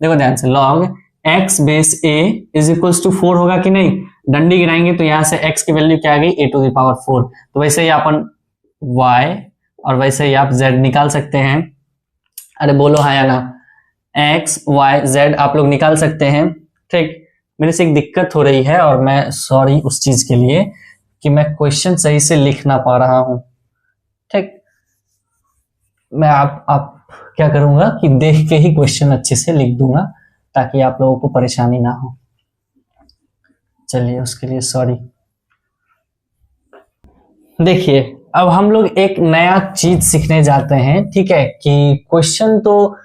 देखो ध्यान से, log x base a is equals to 4 होगा कि नहीं, डंडी गिराएंगे तो यहां से x की वैल्यू क्या आ गई, a टू द पावर 4, तो वैसे ही अपन y और वैसे ही आप z निकाल सकते हैं। अरे बोलो हाँ या ना, x y z आप लोग निकाल सकते हैं। ठीक, मेरे से एक दिक्कत हो रही है और मैं सॉरी उस चीज के लिए कि मैं क्वेश्चन सही से लिख ना पा रहा हूं। ठीक, मैं आप क्या करूंगा कि देख के ही क्वेश्चन अच्छे से लिख दूंगा ताकि आप लोगों को परेशानी ना हो। चलिए उसके लिए सॉरी। देखिए अब हम लोग एक नया चीज सीखने जाते हैं। ठीक है, कि क्वेश्चन तो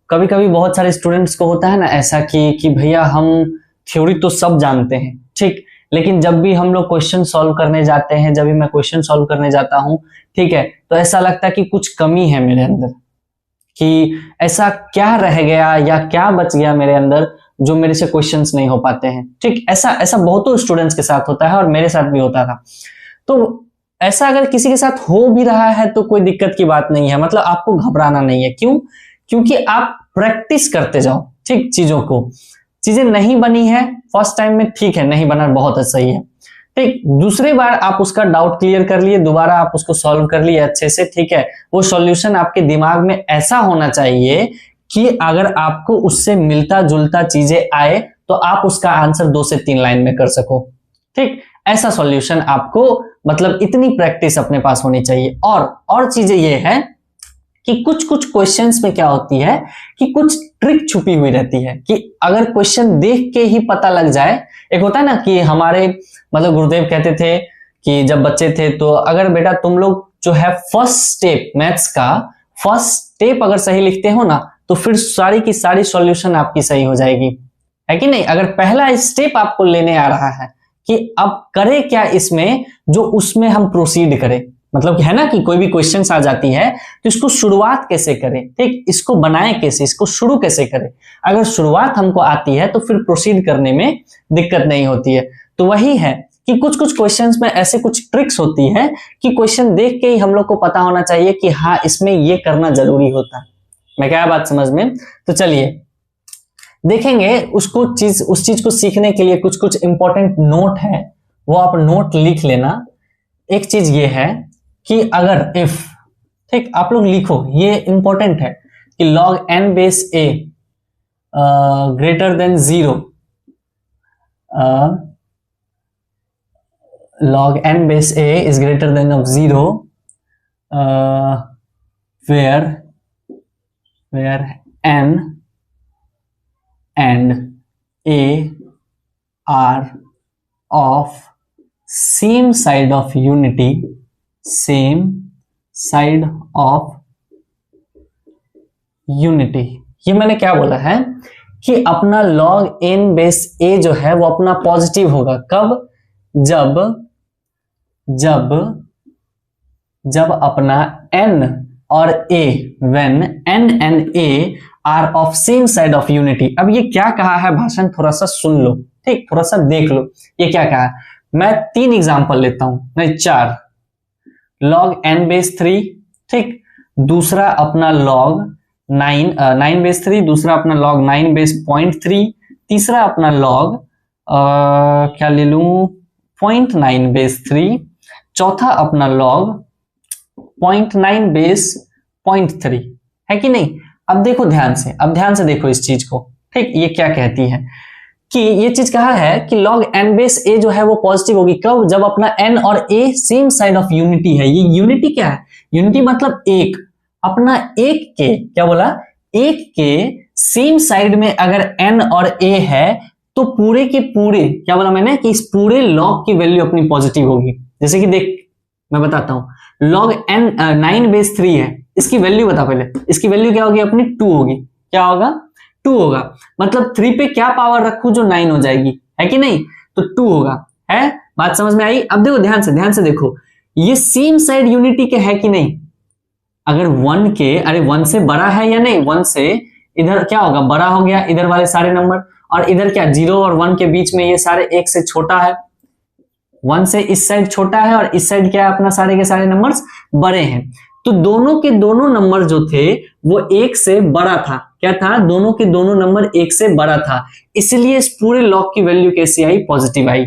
कभी कभी बहुत सारे स्टूडेंट्स को होता है ना ऐसा कि भैया हम थ्योरी तो सब जानते हैं, ठीक, लेकिन जब भी हम लोग क्वेश्चन सॉल्व करने जाते हैं, जब भी मैं क्वेश्चन सॉल्व करने जाता हूं, ठीक है, तो ऐसा लगता है कि कुछ कमी है मेरे अंदर, कि ऐसा क्या रह गया या क्या बच गया मेरे अंदर जो मेरे से क्वेश्चंस नहीं हो पाते हैं। ठीक, ऐसा बहुतों स्टूडेंट्स के साथ होता है और मेरे साथ भी होता था। तो ऐसा अगर किसी के साथ हो भी रहा है तो कोई दिक्कत की बात नहीं है, मतलब आपको घबराना नहीं है। क्यों? क्योंकि आप प्रैक्टिस करते जाओ। ठीक, चीजें नहीं बनी है फर्स्ट टाइम में, ठीक है, नहीं बना, बहुत सही है। ठीक, दूसरी बार आप उसका डाउट क्लियर कर लिए, दोबारा आप उसको सॉल्व कर लिए अच्छे से। ठीक है, वो सॉल्यूशन आपके दिमाग में ऐसा होना चाहिए कि अगर आपको उससे मिलता जुलता चीजें आए तो आप उसका आंसर 2 से 3 लाइन में कर सको। ठीक, ऐसा सॉल्यूशन आपको, मतलब इतनी प्रैक्टिस अपने पास होनी चाहिए। और चीजें ये है कि कुछ क्वेश्चंस में क्या होती है कि कुछ ट्रिक छुपी हुई रहती है, कि अगर क्वेश्चन देख के ही पता लग जाए। एक होता है ना कि हमारे मतलब गुरुदेव कहते थे कि जब बच्चे थे, तो अगर बेटा तुम लोग जो है फर्स्ट स्टेप मैथ्स का फर्स्ट स्टेप अगर सही लिखते हो ना, तो फिर सारी की सारी सॉल्यूशन आपकी सही हो जाएगी, है कि नहीं। अगर पहला स्टेप आपको लेने आ रहा है कि अब करें क्या इसमें, जो उसमें हम प्रोसीड करें, मतलब है ना कि कोई भी क्वेश्चन आ जाती है तो इसको शुरुआत कैसे करें, ठीक, इसको बनाएं कैसे, इसको शुरू कैसे करें। अगर शुरुआत हमको आती है तो फिर प्रोसीड करने में दिक्कत नहीं होती है। तो वही है कि कुछ क्वेश्चंस में ऐसे कुछ ट्रिक्स होती है कि क्वेश्चन देख के ही हम लोग को पता होना चाहिए कि हाँ इसमें ये करना जरूरी होता है। मैं क्या बात समझ में? तो चलिए देखेंगे उस चीज को सीखने के लिए कुछ इंपॉर्टेंट नोट है, वो आप नोट लिख लेना। एक चीज ये है कि अगर इफ, ठीक, आप लोग लिखो, ये इंपॉर्टेंट है कि log n base a greater than 0, log n base a is greater than of 0 where n and a are of same side of unity, ये मैंने क्या बोला है कि अपना log n बेस a जो है वो अपना पॉजिटिव होगा। कब? जब अपना n और a, when n and a are of same side of unity। अब ये क्या कहा है भाषण, थोड़ा सा सुन लो, ठीक, थोड़ा सा देख लो ये क्या कहा है। मैं 3 एग्जांपल लेता हूं, नहीं 4। log n बेस 3, ठीक, दूसरा अपना log 9 बेस 3, दूसरा अपना log 9 बेस 0.3, तीसरा अपना log क्या ले लूं 0.9 बेस 3, चौथा अपना log 0.9 बेस 0.3, है कि नहीं। अब देखो ध्यान से देखो इस चीज को, ठीक, ये क्या कहती है कि ये चीज कहा है कि log n बेस a जो है वो पॉजिटिव होगी। कब? जब अपना n और a same side of unity है। ये यूनिटी क्या है? यूनिटी मतलब एक, अपना एक के, क्या बोला, एक के सेम साइड में अगर n और a है तो पूरे के पूरे, क्या बोला मैंने, कि इस पूरे log की वैल्यू अपनी पॉजिटिव होगी। जैसे कि देख मैं बताता हूं, log n 9 बेस 3 है, इसकी वैल्यू बता पहले, इसकी वैल्यू क्या होगी अपनी 2 होगी। क्या होगा? 2 होगा, मतलब 3 पे क्या पावर रखूं जो 9 हो जाएगी, है कि नहीं, तो 2 होगा। है बात समझ में आई? अब देखो ध्यान से देखो, ये सेम साइड यूनिटी के है कि नहीं। अगर 1 के, अरे 1 से बड़ा है या नहीं, 1 से इधर क्या होगा, बड़ा हो गया इधर वाले सारे नंबर, और इधर क्या 0 और 1 के बीच में ये सारे 1 से छोटा है, 1 से इस साइड छोटा है और इस साइड क्या है, अपना सारे के सारे नंबर्स बड़े हैं। तो दोनों के दोनों नंबर जो थे वो 1 से बड़ा था। क्या था, दोनों के दोनों नंबर 1 से बड़ा था, इसलिए इस पूरे लॉग की वैल्यू कैसी आई, पॉजिटिव आई।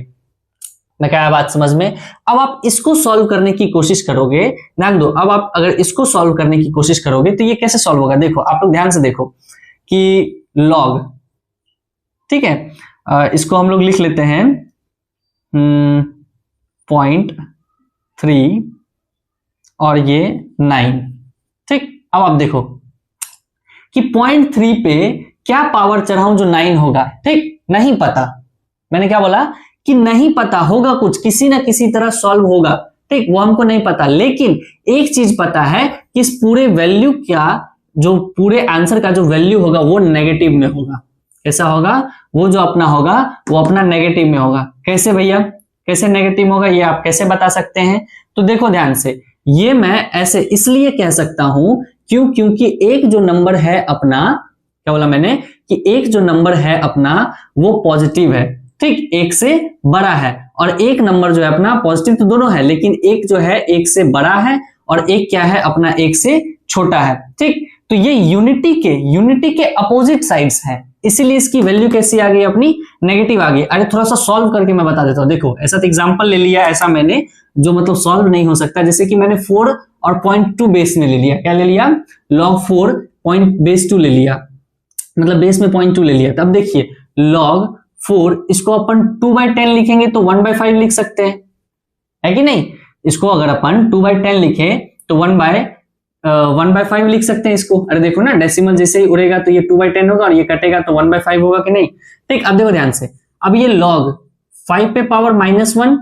मैं क्या बात समझ में। अब आप इसको सॉल्व करने की कोशिश करोगे, ध्यान दो, अब आप अगर इसको सॉल्व करने की कोशिश करोगे तो ये कैसे सॉल्व होगा, देखो आप लोग ध्यान से देखो कि लॉग, ठीक है, इसको हम लोग लिख लेते हैं 0.3 और ये 9, ठीक। अब आप देखो कि 0.3 पे क्या पावर चढ़ाऊं जो 9 होगा, ठीक, नहीं पता। मैंने क्या बोला कि नहीं पता, होगा कुछ, किसी ना किसी तरह सॉल्व होगा, ठीक, वो हमको नहीं पता। लेकिन एक चीज पता है कि इस पूरे वैल्यू का, जो पूरे आंसर का जो वैल्यू होगा वो नेगेटिव में होगा। कैसा होगा, वो जो अपना होगा वो अपना नेगेटिव में होगा। कैसे भैया, कैसे नेगेटिव होगा, ये आप कैसे बता सकते हैं। तो देखो ध्यान से, ये मैं ऐसे इसलिए कह सकता हूं क्योंकि एक जो नंबर है अपना, क्या बोला मैंने, कि एक जो नंबर है अपना वो पॉजिटिव है, ठीक, 1 से बड़ा है, और एक नंबर जो है अपना पॉजिटिव तो दोनों है, लेकिन एक जो है 1 से बड़ा है और एक क्या है अपना 1 से छोटा है, ठीक। तो ये यूनिटी के अपोजिट साइड्स हैं, इसीलिए इसकी वैल्यू कैसी आ गई, अपनी नेगेटिव आ गई। अरे थोड़ा सा सॉल्व करके मैं बता देता हूं। देखो ऐसा तो एग्जांपल ले लिया, ऐसा मैंने जो मतलब सॉल्व नहीं हो सकता, जैसे कि मैंने 4 और 0.2 बेस में ले लिया। क्या ले लिया, log 4 बेस 2 ले लिया, मतलब बेस में 0.2 ले लिया। तब देखिए log 4, इसको अपन 2/10 लिखेंगे तो 1/5 लिख सकते हैं, है कि नहीं। इसको अगर अपन 2/10 लिखे तो 1/5 लिख सकते हैं इसको। अरे देखो ना, डेसिमल जैसे ही उड़ेगा तो ये 2/10 होगा और ये कटेगा तो 1/5 होगा कि नहीं, ठीक। अब देखो ध्यान से, अब ये log 5 पे पावर -1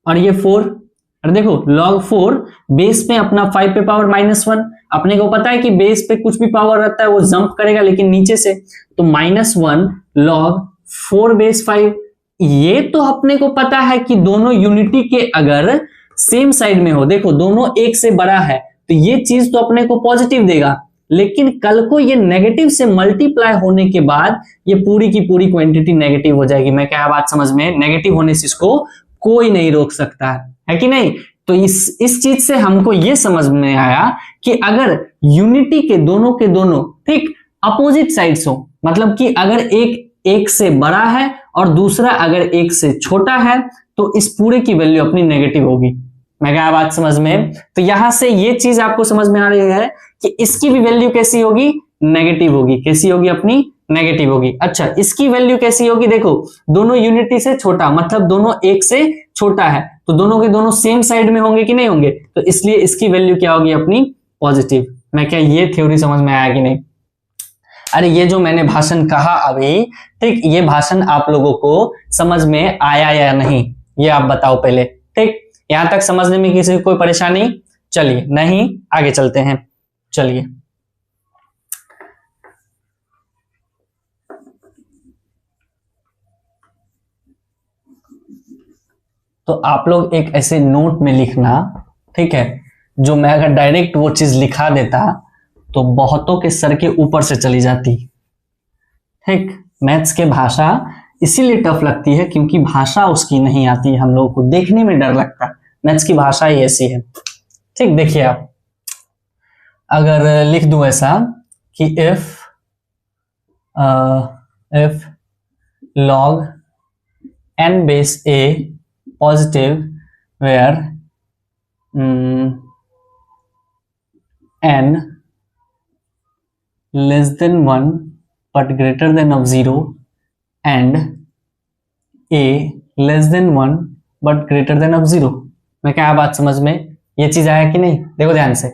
और ये 4, अरे देखो log 4 बेस पे अपना 5 पे पावर -1, अपने को पता है कि बेस पे कुछ भी पावर रहता है वो जंप करेगा लेकिन नीचे से, तो -1 log 4 बेस 5। ये तो अपने को पता है कि दोनों यूनिटी के अगर सेम साइड में हो, देखो दोनों 1 से बड़ा है, तो ये चीज तो अपने को पॉजिटिव देगा। लेकिन कल को ये नेगेटिव से मल्टीप्लाई होने के बाद ये पूरी की पूरी क्वांटिटी नेगेटिव हो जाएगी। मैं क्या बात समझ में, नेगेटिव होने से इसको कोई नहीं रोक सकता है कि नहीं। तो इस चीज से हमको ये समझ में आया कि अगर यूनिटी के दोनों ठीक अपोजिट साइड्स हो, मतलब कि अगर एक से बड़ा है और दूसरा अगर 1 से छोटा है, तो इस पूरे की वैल्यू अपनी नेगेटिव होगी। मैं क्या बात समझ में, तो यहां से ये चीज आपको समझ में आ रही है कि इसकी भी वैल्यू कैसी होगी, नेगेटिव होगी। कैसी होगी, अपनी नेगेटिव होगी। अच्छा, इसकी वैल्यू कैसी होगी, देखो दोनों यूनिटी से छोटा, मतलब दोनों 1 से छोटा है, तो दोनों के दोनों सेम साइड में होंगे कि नहीं होंगे, तो इसलिए इसकी वैल्यू क्या होगी, अपनी पॉजिटिव। मैं क्या ये थ्योरी समझ में आया कि नहीं। अरे ये जो मैंने भाषण कहा अभी, ठीक, ये भाषण आप लोगों को समझ में आया या नहीं, ये आप बताओ पहले, ठीक। यहां तक समझने में किसी को कोई परेशानी, चलिए नहीं, आगे चलते हैं, चलिए। तो आप लोग एक ऐसे नोट में लिखना, ठीक है, जो मैं अगर डायरेक्ट वो चीज लिखा देता तो बहुतों के सर के ऊपर से चली जाती, ठीक। मैथ्स के भाषा इसीलिए टफ लगती है क्योंकि भाषा उसकी नहीं आती, हम लोगों को देखने में डर लगता है। मैथ्स की भाषा ही ऐसी है, ठीक। देखिए आप अगर लिख दूं ऐसा कि if log n base a positive where n less than 1 but greater than of 0 and a less than 1 but greater than of 0। मैं क्या बात समझ में, ये चीज आया कि नहीं। देखो ध्यान से,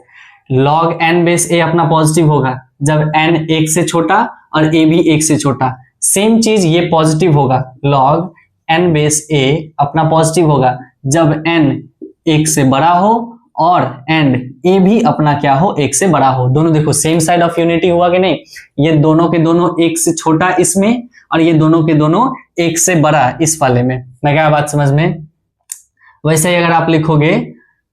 log n बेस a अपना पॉजिटिव होगा जब n 1 से छोटा और a भी 1 से छोटा। सेम चीज ये पॉजिटिव होगा, log n बेस a अपना पॉजिटिव होगा जब n 1 से बड़ा हो और एंड a भी अपना क्या हो, 1 से बड़ा हो। दोनों देखो सेम साइड ऑफ यूनिटी हुआ कि नहीं, ये दोनों के दोनों 1 से छोटा इसमें और ये दोनों के दोनों 1 से बड़ा इस वाले में। मैं क्या बात समझ में। वैसे ही अगर आप लिखोगे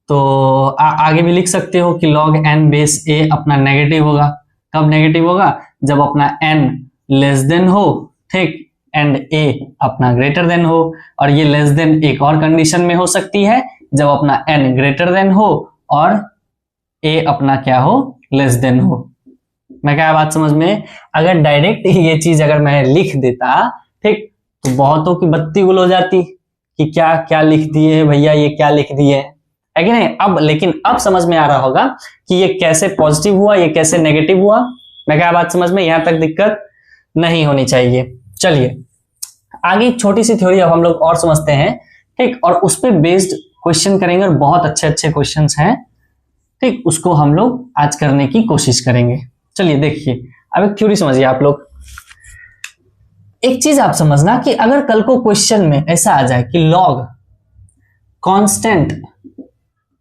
तो आगे भी लिख सकते हो कि log n बेस a अपना नेगेटिव होगा। कब नेगेटिव होगा, जब अपना n लेस देन हो, ठीक, एंड ए अपना ग्रेटर देन हो, और ये लेस देन एक और कंडीशन में हो सकती है, जब अपना n ग्रेटर देन हो और a अपना क्या हो, लेस देन हो। मैं क्या बात समझ में? अगर डायरेक्ट ये चीज अगर मैं लिख देता, ठीक, तो बहुतों की बत्ती गुल हो जाती कि क्या क्या लिख दिए भैया, ये क्या लिख दिए, है कि नहीं। अब लेकिन अब समझ में आ रहा होगा कि ये कैसे पॉजिटिव हुआ, ये कैसे नेगेटिव हुआ। मैं क्या बात समझ में? यहां तक दिक्कत नहीं होनी चाहिए। चलिए आगे छोटी सी थ्योरी अब हम लोग और समझते हैं, ठीक, और उस पर बेस्ड क्वेश्चन करेंगे, और बहुत अच्छे अच्छे क्वेश्चंस हैं, ठीक, उसको हम लोग आज करने की कोशिश करेंगे। चलिए देखिए, अब एक थ्योरी समझिए आप लोग। एक चीज आप समझना कि अगर कल को क्वेश्चन में ऐसा आ जाए कि log constant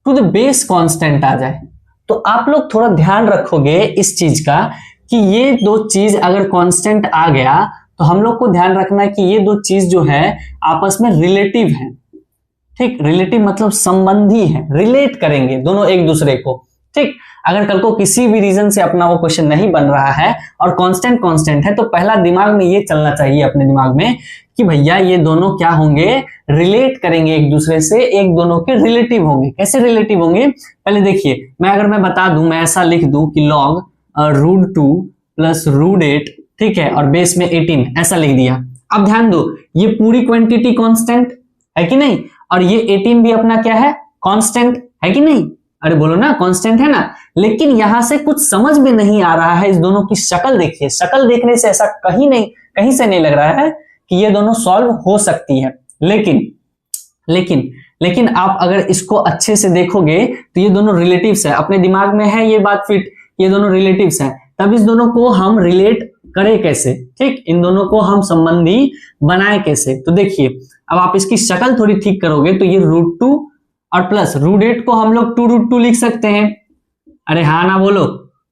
to the base constant आ जाए, तो आप लोग थोड़ा ध्यान रखोगे इस चीज का कि ये दो चीज अगर कांस्टेंट आ गया तो हम लोग को ध्यान रखना है कि ये दो चीज जो है आपस में रिलेटिव है, ठीक, रिलेटिव मतलब संबंधी है, रिलेट करेंगे दोनों एक दूसरे को, ठीक। अगर कल को किसी भी रीजन से अपना वो क्वेश्चन नहीं बन रहा है और कांस्टेंट कांस्टेंट है, तो पहला दिमाग में ये चलना चाहिए अपने दिमाग में कि भैया ये दोनों क्या होंगे, रिलेट करेंगे एक दूसरे से, एक दोनों के रिलेटिव होंगे। कैसे रिलेटिव होंगे? पहले देखिए, अगर मैं बता दूं, मैं ऐसा लिख दूं कि log √2 प्लस √8, ठीक है, और बेस में 18 ऐसा लिख दिया। अब ध्यान दो, ये पूरी क्वांटिटी कांस्टेंट है कि नहीं, और ये 18 भी अपना क्या है, कांस्टेंट है कि नहीं। अरे बोलो ना, कांस्टेंट है ना। लेकिन यहां से कुछ समझ में नहीं आ रहा है, इस दोनों की शक्ल देखिए, शक्ल देखने से ऐसा कहीं से नहीं लग रहा है कि ये दोनों सॉल्व हो सकती है। लेकिन आप अगर इसको अच्छे से देखोगे तो ये दोनों रिलेटिव्स है, अपने दिमाग में है ये बात फिट, ये दोनों रिलेटिव्स हैं। तब इस दोनों को हम रिलेट करें कैसे, ठीक, इन दोनों को हम संबंधी बनाए कैसे? तो देखिए, अब आप इसकी शक्ल थोड़ी ठीक करोगे तो ये √2 और प्लस √8 को हम लोग 2√2 लिख सकते हैं। अरे हाँ ना बोलो,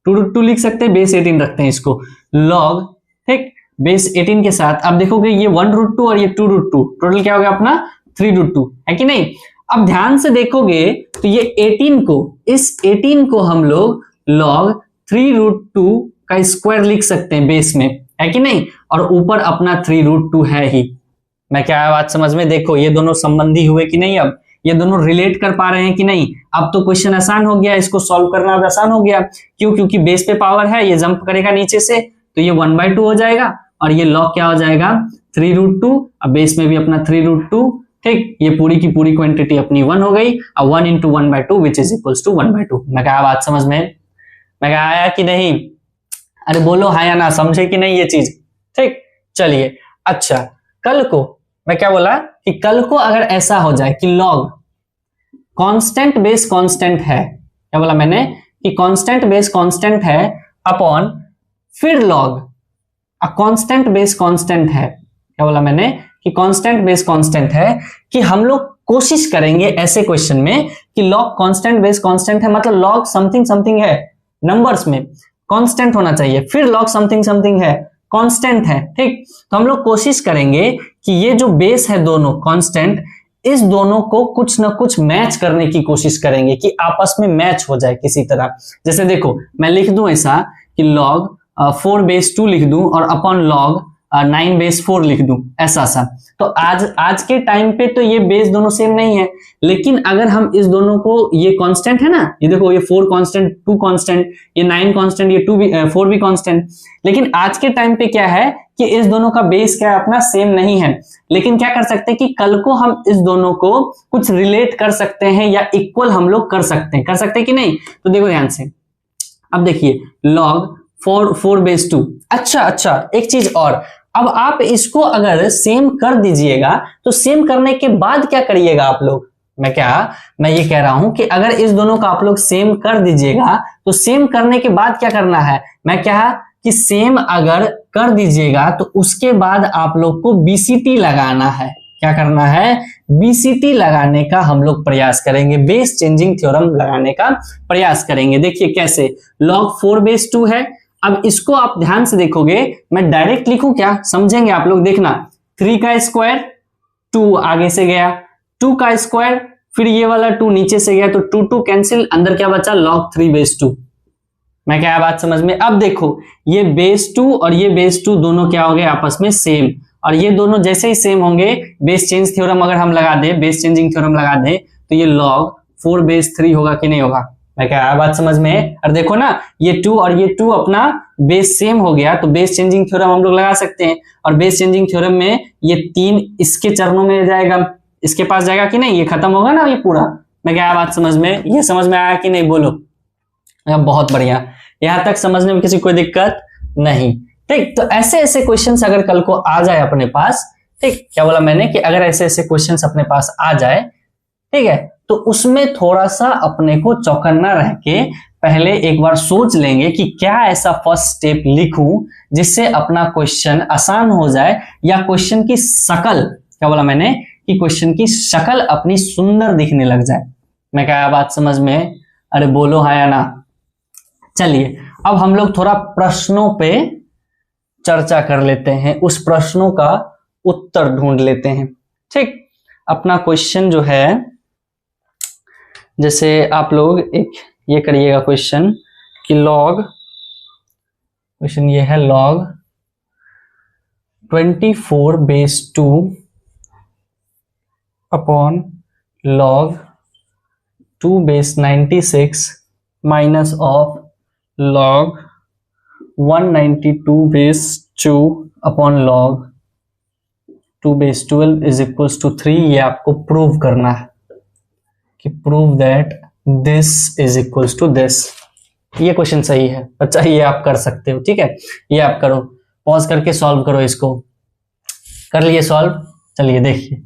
2√2 लिख सकते हैं, बेस 18 रखते हैं इसको, लॉग, ठीक, बेस 18 के साथ। अब देखोगे ये 1√2 और ये 2√2, टोटल क्या हो गया अपना 3√2, है कि नहीं। अब ध्यान से देखोगे तो ये 18 को, इस 18 को हम लोग log 3√2 का स्क्वायर लिख सकते हैं बेस में, है कि नहीं, और ऊपर अपना 3√2 है ही। मैं क्या बात समझ में? देखो ये दोनों संबंधी हुए कि नहीं, अब ये दोनों रिलेट कर पा रहे हैं कि नहीं। अब तो क्वेश्चन आसान हो गया, इसको सॉल्व करना अब आसान हो गया। क्यों? क्योंकि बेस पे पावर है, ये जंप करेगा नीचे से, तो ये 1/2 हो जाएगा, और ये log क्या हो जाएगा 3√2, अब बेस में भी अपना 3√2, ठीक, ये पूरी की पूरी क्वांटिटी अपनी 1 हो गई, और 1 × 1/2 विच इज इक्वल्स टू 1/2। मैं क्या बात समझ में? मैं क्या आया कि नहीं? अरे बोलो हाँ या ना, समझे कि नहीं ये चीज, ठीक। चलिए अच्छा, कल को मैं क्या बोला कि कल को अगर ऐसा हो जाए कि log कांस्टेंट बेस कांस्टेंट है, क्या बोला मैंने कि कांस्टेंट बेस कांस्टेंट है अपॉन फिर log कांस्टेंट बेस कांस्टेंट है, क्या बोला मैंने कि कांस्टेंट बेस कांस्टेंट है, कि हम लोग कोशिश करेंगे ऐसे क्वेश्चन में कि log कांस्टेंट बेस कांस्टेंट है, मतलब log समथिंग समथिंग है, नंबर्स में कांस्टेंट होना चाहिए, फिर log समथिंग समथिंग है, कांस्टेंट है, ठीक। तो हम लोग कोशिश करेंगे कि ये जो बेस है दोनों कांस्टेंट, इस दोनों को कुछ ना कुछ मैच करने की कोशिश करेंगे कि आपस में मैच हो जाए किसी तरह। जैसे देखो, मैं लिख दूं ऐसा कि log 4/2 लिख दूं और अपॉन log 9/4 लिख दूं, ऐसा सा। तो आज के टाइम पे तो ये बेस दोनों सेम नहीं है, लेकिन अगर हम इस दोनों को, ये कांस्टेंट है ना, ये देखो ये 4 कांस्टेंट, 2 कांस्टेंट, ये 9 कांस्टेंट, ये 4 भी कांस्टेंट, लेकिन आज के टाइम पे क्या है कि इस दोनों का बेस क्या है अपना सेम नहीं है। लेकिन क्या कर सकते हैं कि कल को हम इस दोनों को कुछ रिलेट कर सकते हैं या इक्वल हम लोग कर सकते हैं कि नहीं। तो देखो ध्यान से, अब देखिए log 4/2। अच्छा, एक चीज और, अब आप इसको अगर सेम कर दीजिएगा तो सेम करने के बाद क्या करिएगा आप लोग? मैं ये कह रहा हूं कि अगर इस दोनों का आप लोग सेम कर दीजिएगा तो सेम करने के बाद क्या करना है? मैं क्या कि सेम अगर कर दीजिएगा तो उसके बाद आप लोग को BCT लगाना है। क्या करना है? BCT लगाने का हम लोग प्रयास करेंगे, बेस चेंजिंग थ्योरम लगाने का प्रयास करेंगे। देखिए कैसे, log 4/2 है। अब इसको आप ध्यान से देखोगे, मैं डायरेक्ट लिखूं क्या, समझेंगे आप लोग, देखना। 3 का स्क्वायर, 2 आगे से गया, 2 का स्क्वायर, फिर ये वाला 2 नीचे से गया, तो 2 कैंसिल, अंदर क्या बचा log 3/2। मैं क्या बात समझ में? अब देखो ये बेस 2 और ये बेस 2 दोनों क्या हो गए आपस में सेम, और ये दोनों जैसे ही सेम होंगे, बेस चेंज थ्योरम अगर हम लगा दें, बेस चेंजिंग थ्योरम लगा दें, तो ये log 4/3 होगा कि नहीं होगा? मैं क्या आया बात समझ में? और देखो ना, ये 2 और ये 2 अपना बेस सेम हो गया, तो बेस चेंजिंग थ्योरम हम लोग लगा सकते हैं। और बेस चेंजिंग थ्योरम में ये 3 इसके चरणों में जाएगा, इसके पास जाएगा कि नहीं? ये खत्म होगा ना ये पूरा। मैं क्या आया बात समझ में? ये समझ में आया कि नहीं बोलो? बहुत बढ़िया, यहां तक समझने में किसी कोई दिक्कत नहीं। ठीक, तो ऐसे ऐसे क्वेश्चंस अगर कल को आ जाए अपने पास, ठीक, क्या बोला मैंने कि अगर ऐसे ऐसे क्वेश्चंस अपने पास आ जाए, ठीक है, तो उसमें थोड़ा सा अपने को चौकन्ना रह के पहले एक बार सोच लेंगे कि क्या ऐसा फर्स्ट स्टेप लिखूं जिससे अपना क्वेश्चन आसान हो जाए, या क्वेश्चन की शक्ल, क्या बोला मैंने कि क्वेश्चन की शक्ल अपनी सुंदर दिखने लग जाए। मैं क्या बात समझ में? अरे बोलो हाँ या ना। चलिए अब हम लोग थोड़ा प्रश्नों पे चर्चा कर लेते हैं, उस प्रश्नों का उत्तर ढूंढ लेते हैं। ठीक, अपना क्वेश्चन जो है, जैसे आप लोग एक ये करिएगा क्वेश्चन कि क्वेश्चन ये है log 24/2 upon log 2/96 minus of log 192/2 upon log 2/12 is equals to 3। ये आपको प्रूव करना है कि prove that this is equals to this. ये क्वेश्चन सही है बच्चा, ये आप कर सकते हो। ठीक है, ये आप करो, पॉज करके सॉल्व करो इसको। कर लिए सॉल्व? चलिए देखिए,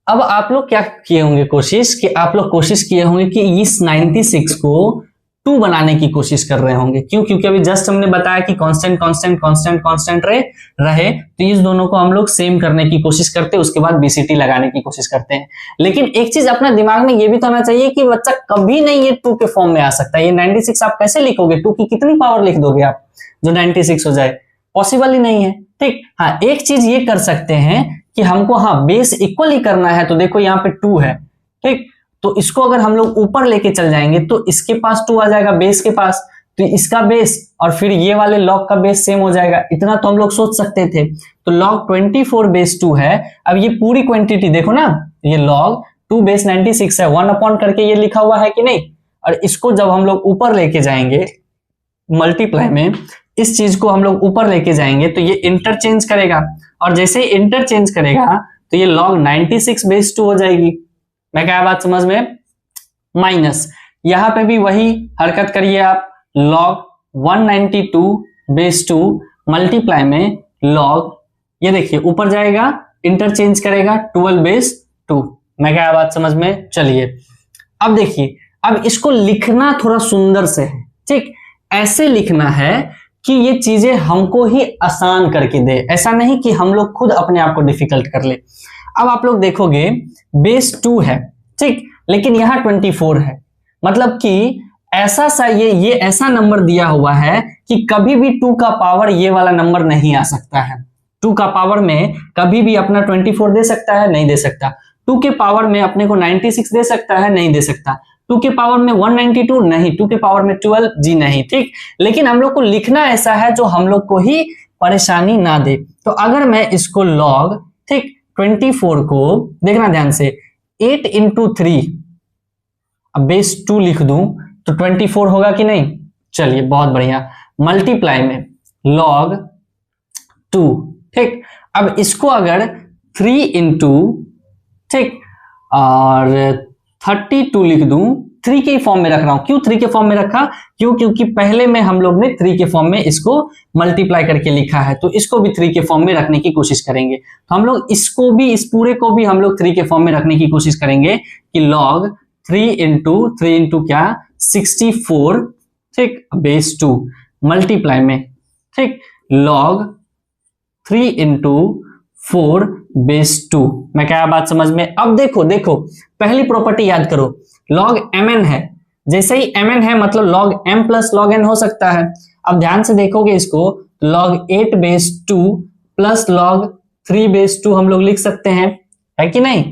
अब आप लोग क्या किए होंगे कोशिश, कि आप लोग कोशिश किए होंगे कि इस 96 को 2 बनाने की कोशिश कर रहे होंगे। क्यों? क्योंकि अभी जस्ट हमने बताया कि कांस्टेंट कांस्टेंट कांस्टेंट कांस्टेंट रहे, तो इस दोनों को हम लोग सेम करने की कोशिश करते हैं, उसके बाद बीसीटी लगाने की कोशिश करते हैं। लेकिन एक चीज अपना दिमाग में ये भी तो होना चाहिए कि बच्चा कभी नहीं ये 2 के फॉर्म में आ सकता है। ये 96 आप कैसे लिखोगे? 2 की कितनी पावर लिख दोगे आप जो 96 हो जाए? पॉसिबल ही नहीं है। ठीक, हाँ एक चीज ये कर सकते हैं कि हमको हाँ बेस इक्वल ही करना है, तो देखो यहाँ पे 2 है। ठीक, तो इसको अगर हम लोग ऊपर लेके चल जाएंगे तो इसके पास 2 आ जाएगा बेस के पास, तो इसका बेस और फिर ये वाले log का बेस सेम हो जाएगा। इतना तो हम लोग सोच सकते थे। तो log 24/2 है। अब ये पूरी क्वांटिटी देखो ना, ये log 2/96 है, 1 अपॉन करके ये लिखा हुआ है कि नहीं? और इसको जब हम लोग ऊपर लेके जाएंगे मल्टीप्लाई में, इस चीज को हम लोग ऊपर लेके जाएंगे तो ये इंटरचेंज करेगा, और जैसे ही इंटरचेंज करेगा तो ये log 96/2 हो जाएगी। मैं क्या बात समझ में? माइनस यहां पे भी वही हरकत करिए आप, log 192/2 मल्टीप्लाई में log, ये देखिए ऊपर जाएगा इंटरचेंज करेगा 12/2। मैं क्या बात समझ में? चलिए अब देखिए, अब इसको लिखना थोड़ा सुंदर से है। ठीक, ऐसे लिखना है कि ये चीजें हमको ही आसान करके दे, ऐसा नहीं कि हम लोग खुद अपने आप को डिफिकल्ट कर ले। अब आप लोग देखोगे बेस 2 है, ठीक, लेकिन यहां 24 है, मतलब कि ऐसा सा ये ऐसा नंबर दिया हुआ है कि कभी भी 2 का पावर ये वाला नंबर नहीं आ सकता है। 2 का पावर में कभी भी अपना 24 दे सकता है? नहीं दे सकता। 2 के पावर में अपने को 96 दे सकता है? नहीं दे सकता। 2 के पावर में 192 नहीं, 2 के पावर में 12 जी नहीं। ठीक, लेकिन हम लोग को लिखना ऐसा है जो हम लोग को ही परेशानी ना दे। तो अगर मैं इसको log, ठीक, 24 को देखना ध्यान से, 8 into 3 अब बेस 2 लिख दूं तो 24 होगा कि नहीं? चलिए बहुत बढ़िया, मल्टीप्लाई में log 2। ठीक, अब इसको अगर 3 into, ठीक, और 32 लिख दूं, 3 के फॉर्म में रख रहा हूं। क्यों 3 के फॉर्म में रखा? क्यों? क्योंकि पहले में हम लोग ने 3 के फॉर्म में इसको मल्टीप्लाई करके लिखा है, तो इसको भी 3 के फॉर्म में रखने की कोशिश करेंगे। तो हम लोग इसको भी, इस पूरे को भी हम लोग 3 के फॉर्म में रखने की कोशिश करेंगे कि log 3 into क्या, 64, ठीक, बेस 2 मल्टीप्लाई में, ठीक, log 3 into 4/2। मैं क्या बात समझ में? अब देखो पहली प्रॉपर्टी याद करो, log mn है, जैसे ही mn है मतलब log m plus log n हो सकता है। अब ध्यान से देखोगे इसको, log 8/2 प्लस log 3/2 हम लोग लिख सकते हैं, है कि नहीं?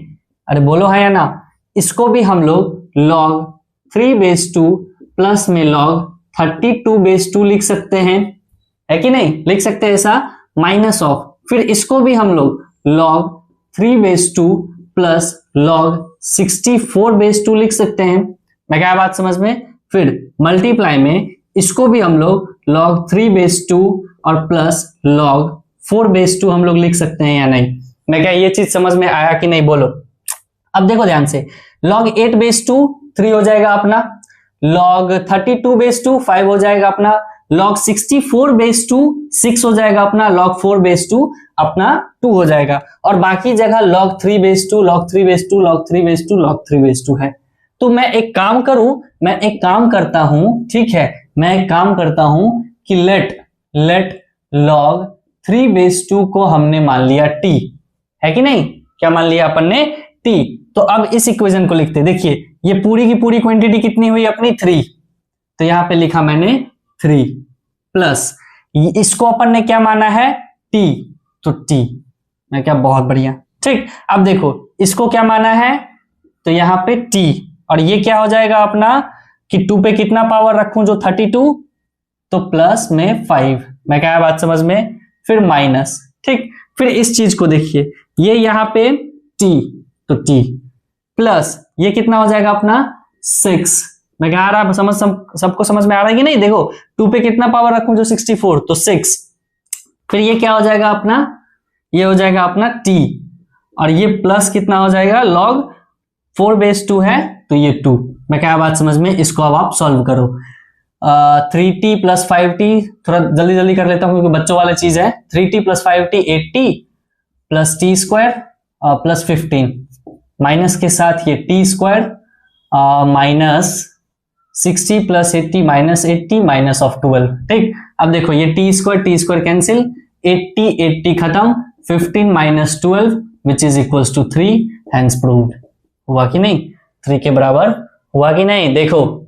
अरे बोलो है या ना? इसको भी हम लोग log 3/2 प्लस में log 32/2 लिख सकते हैं, है कि नहीं? लिख सकते हैं ऐसा, माइनस ऑफ फिर इसको भी हम लोग log 3/2 प्लस log 64/2 लिख सकते हैं। मैं क्या बात समझ में? फिर मल्टीप्लाई में इसको भी हम लोग log 3/2 और प्लस log 4/2 हम लोग लिख सकते हैं या नहीं? मैं क्या ये चीज समझ में आया कि नहीं बोलो? अब देखो ध्यान से, log 8/2 3 हो जाएगा अपना, log 32/2 5 हो जाएगा अपना, log 64/2 6 हो जाएगा अपना, log 4/2 अपना 2 हो जाएगा, और बाकी जगह log 3/2 log 3/2 log 3/2 log 3/2 है। तो मैं एक काम करूं, मैं एक काम करता हूं, ठीक है, मैं एक काम करता हूं कि लेट log 3/2 को हमने मान लिया t, है कि नहीं? क्या मान लिया अपन ने? t। तो अब इस इक्वेशन को लिखते, देखिए ये पूरी की पूरी क्वांटिटी कितनी हुई अपनी? 3। तो यहां पे लिखा मैंने 3 प्लस इसको अपन ने क्या माना है? t, तो t। मैं क्या, बहुत बढ़िया, ठीक। अब देखो इसको क्या माना है? तो यहां पे t, और ये क्या हो जाएगा अपना कि 2 पे कितना पावर रखूं जो 32, तो प्लस में 5। मैं क्या बात समझ में? फिर माइनस, ठीक। फिर इस चीज को देखिए, ये यहां पे t, तो t प्लस ये कितना हो जाएगा अपना 6। मैं क्या आ रहा समझ, सबको समझ में आ रहा है कि नहीं? देखो 2 पे कितना पावर रखूं जो 64, तो 6। फिर ये क्या हो जाएगा अपना? ये हो जाएगा अपना t, और ये प्लस कितना हो जाएगा? log 4/2 है, तो ये 2। मैं क्या बात समझ में? इसको अब आप सॉल्व करो। 3t प्लस 5t, थोड़ा जल्दी जल्दी कर लेता हूं क्योंकि बच्चों वाला चीज है। 3t plus 5t 8t plus t square plus 15, minus के साथ ये t square minus 60 plus 80 minus 80 minus of 12, ठीक। अब देखो ये t स्क्वायर कैंसिल, 80 खत्म, 15 minus 12 which is equals to 3, hence proved. हुआ कि नहीं? 3 के बराबर हुआ कि नहीं? देखो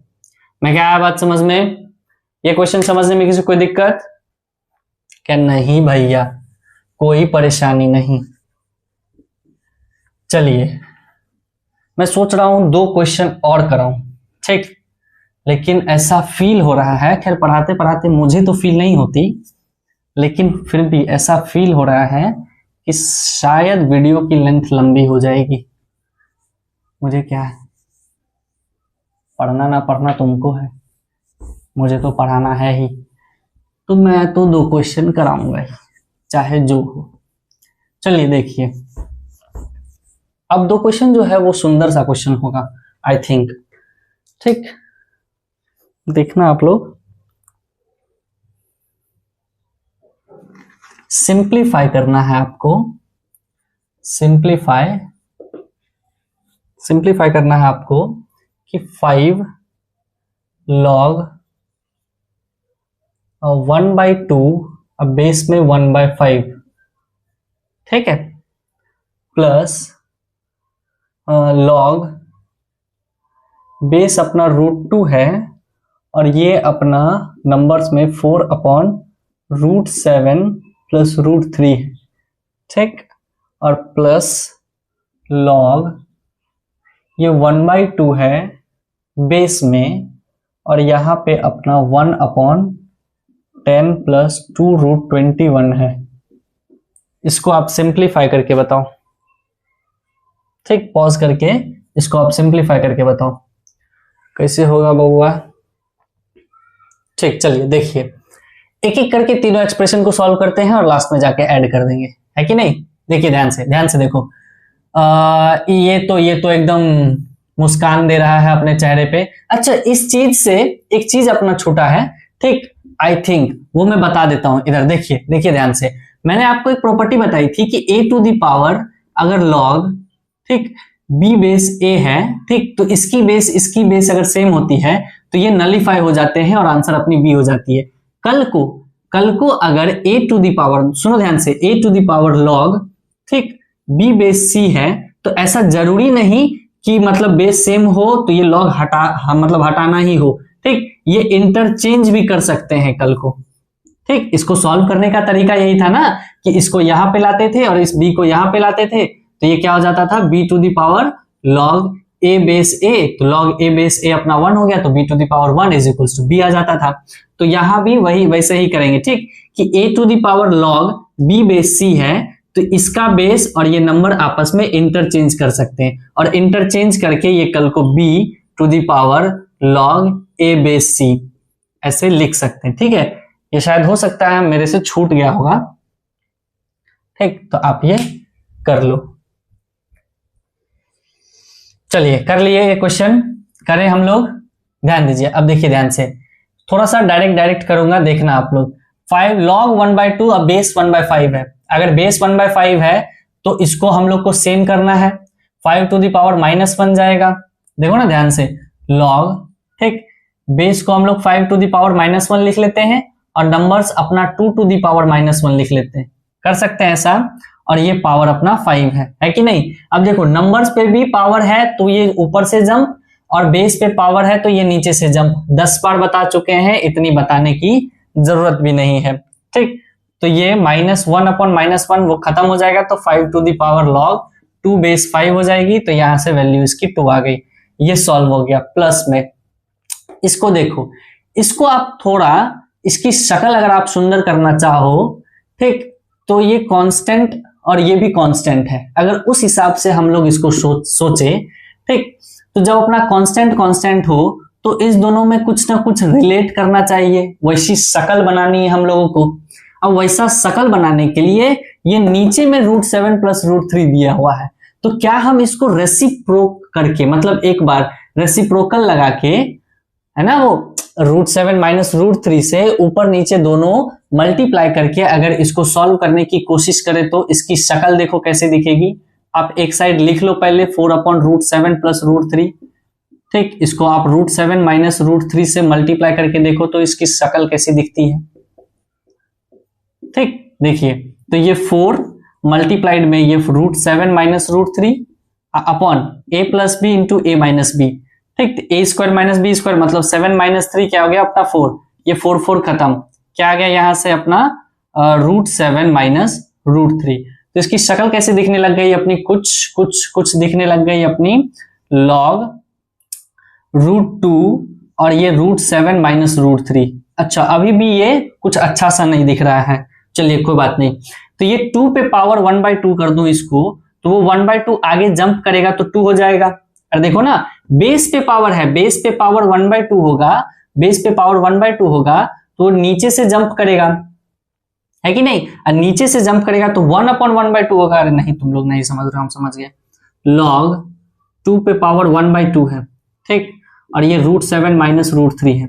मैं क्या आया बात समझ में? ये क्वेश्चन समझने में किसी कोई दिक्कत? क्या नहीं भैया, कोई परेशानी नहीं। चलिए मैं सोच रहा हूं 2 क्वेश्चन और कराऊं, ठीक, लेकिन ऐसा फील हो रहा है, खैर पढ़ाते पढ़ाते मुझे तो फील नहीं होती, लेकिन फिर भी ऐसा फील हो रहा है कि शायद वीडियो की लेंथ लंबी हो जाएगी। मुझे क्या है, पढ़ना ना पढ़ना तुमको है, मुझे तो पढ़ाना है ही, तो मैं तो 2 क्वेश्चन कराऊंगा ही, चाहे जो हो। चलिए देखिए, अब 2 क्वेश्चन जो है वो सुंदर सा क्वेश्चन होगा आई थिंक, ठीक। देखना आप लोग, सिंप्लीफाई करना है आपको, सिंप्लीफाई करना है आपको कि 5 log 1/2 अब बेस में 1/5, ठीक है, प्लस log बेस अपना √2 है और ये अपना नंबर्स में 4/√7 प्लस √3 है, ठीक, और प्लस log ये 1/2 है बेस में, और यहां पे अपना 1/10 प्लस 2√21 है। इसको आप सिंप्लीफाई करके बताओ, ठीक, पॉज करके इसको आप सिंप्लीफाई करके बताओ कैसे होगा बउआ। ठीक, चलिए देखिए, एक एक करके तीनों एक्सप्रेशन को सॉल्व करते हैं और लास्ट में जाके ऐड कर देंगे, है कि नहीं? देखिए ध्यान से देखो, ये तो एकदम मुस्कान दे रहा है अपने चेहरे पे। अच्छा, इस चीज से एक चीज अपना छूटा है, ठीक, आई थिंक वो मैं बता देता हूं। इधर देखिए ध्यान से, मैंने आपको एक प्रॉपर्टी बताई थी कि a टू दी पावर अगर log, ठीक, b बेस a है, ठीक, तो इसकी बेस अगर सेम होती है तो ये नलीफाई हो जाते हैं और आंसर अपनी b हो जाती है। कल को अगर a टू दी पावर, सुनो ध्यान से, a to the power log, ठीक, b बेस c है, तो ऐसा जरूरी नहीं कि मतलब बेस सेम हो तो ये log हटाना ही हो, ठीक, ये इंटरचेंज भी कर सकते हैं कल को, ठीक। इसको सॉल्व करने का तरीका यही था ना कि इसको यहां पे लाते थे और इस b को यहां पे लाते थे, तो ये क्या हो जाता था, b to the power log a base a, तो log a बेस a अपना 1 हो गया, तो b to the power 1 is equals to b आ जाता था। तो यहां भी वैसे ही करेंगे, ठीक, कि a to the power log b base c है तो इसका बेस और ये नंबर आपस में इंटरचेंज कर सकते हैं, और इंटरचेंज करके ये कल को b to the power log a base c ऐसे लिख सकते हैं। ठीक है, ये शायद हो सकता है मेरे से छूट गया होगा। ठीक, तो आप ये कर लो। चलिए कर लिए ये क्वेश्चन, करें हम लोग, ध्यान दीजिए। अब देखिए ध्यान से, थोड़ा सा डायरेक्ट करूंगा, देखना आप लोग। 5 log 1/2, अब बेस 1/5 है। अगर बेस 1/5 है तो इसको हम लोग को सेम करना है, 5 टू द पावर -1 जाएगा। देखो ना ध्यान से, log, ठीक, बेस को हम लोग 5 टू द पावर -1 लिख लेते हैं और नंबर्स अपना 2 टू द पावर -1 लिख लेते हैं, कर सकते हैं ऐसा। और ये पावर अपना 5 है कि नहीं। अब देखो नंबर्स पे भी पावर है तो ये ऊपर से जंप, और बेस पे पावर है तो ये नीचे से जंप। 10 बार बता चुके हैं, इतनी बताने की जरूरत भी नहीं है। ठीक, तो ये -1/-1 वो खत्म हो जाएगा, तो 5 to the power log 2 base 5 हो जाएगी। तो यहां से वैल्यू इसकी 2 आ गई, ये सॉल्व हो गया। प्लस में इसको देखो, इसको आप थोड़ा, इसकी शक्ल अगर आप सुंदर करना चाहो, ठीक, तो ये कांस्टेंट और ये भी कांस्टेंट है। अगर उस हिसाब से हम लोग इसको सोचे, ठीक, तो जब अपना कांस्टेंट हो तो इस दोनों में कुछ ना कुछ रिलेट करना चाहिए, वैसी शक्ल बनानी है हम लोगों को। अब वैसा शक्ल बनाने के लिए ये नीचे में √7 + √3 दिया हुआ है, तो क्या हम इसको रेसिप्रोक करके, मतलब एक बार रेसिप्रोकल लगा के, है ना, वो √7 - √3 से + नीचे दोनों मल्टीप्लाई करके अगर इसको सॉल्व करने की कोशिश करें तो इसकी शक्ल देखो कैसे दिखेगी। आप एक साइड लिख लो पहले 4/√7 + √3, ठीक, इसको आप √7 - √3 से मल्टीप्लाई करके देखो तो इसकी शक्ल कैसी दिखती है। ठीक, देखिए, तो ये 4 मल्टीप्लाइड में ये √7 - √3 upon a + b × a - b, ठीक, a² - b² मतलब 7 - 3 क्या हो गया अपना 4, ये 4 खत्म, क्या आ गया यहां से अपना √7 - √3। तो इसकी शक्ल कैसे दिखने लग गई अपनी, कुछ दिखने लग गई अपनी log √2 और ये √7 - √3। अच्छा, अभी भी ये कुछ अच्छा सा नहीं दिख रहा है, चलिए कोई बात नहीं। तो ये 2 पे पावर 1/2 कर दूं इसको, तो वो 1/2 आगे जंप करेगा तो 2 हो जाएगा। और देखो ना, बेस पे पावर है, बेस पे पावर 1/2 होगा, बेस पे पावर 1/2 होगा तो नीचे से जंप करेगा, है कि नहीं। और नीचे से जंप करेगा तो 1/1/2 होगा। अरे नहीं, तुम लोग नहीं समझ रहे, हम समझ गए। log 2 पे पावर 1/2 है, ठीक, और ये √7 - √3 है।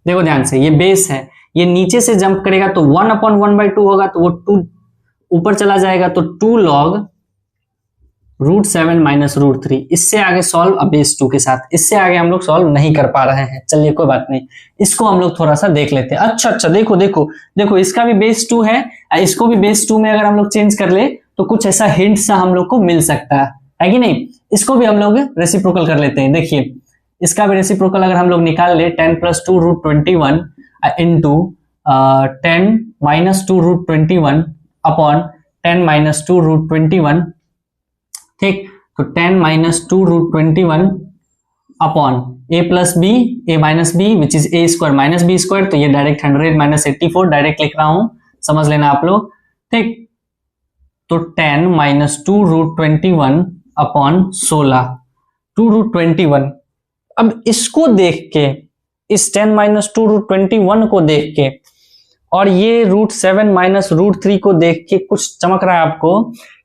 देखो ध्यान से, ये बेस है, ये नीचे से जंप करेगा तो 1/1/2 होगा, तो वो 2 ऊपर चला जाएगा, तो 2 log √7 - √3। इससे आगे सॉल्व बेस 2 के साथ, इससे आगे हम लोग सॉल्व नहीं कर पा रहे हैं। चलिए कोई बात नहीं, इसको हम लोग थोड़ा सा देख लेते हैं। अच्छा, देखो इसका भी बेस 2 है, इसको भी बेस 2 में अगर हम लोग चेंज कर ले तो कुछ ऐसा हिंट सा हम लोग को मिल सकता है कि नहीं। इसको भी हम लोग रेसिप्रोकल कर लेते हैं। देखिए, इसका भी रेसिप्रोकल अगर हम लोग निकाल ले, 10 + 2 √21 इंटू 10 - 2 √21 अपॉन 10 - 2 √21, ठीक, तो 10 - 2 √21 upon a + b, a - b which is a² - b², तो ये डायरेक्ट 100 - 84 डायरेक्ट लिख रहा हूं, समझ लेना आप लोग, ठीक। तो 10 - 2 √21 अपॉन 16, 2 √21। अब इसको देख के, इस 10 - 2 √21 को देख के और ये √7 - √3 को देख के कुछ चमक रहा है आपको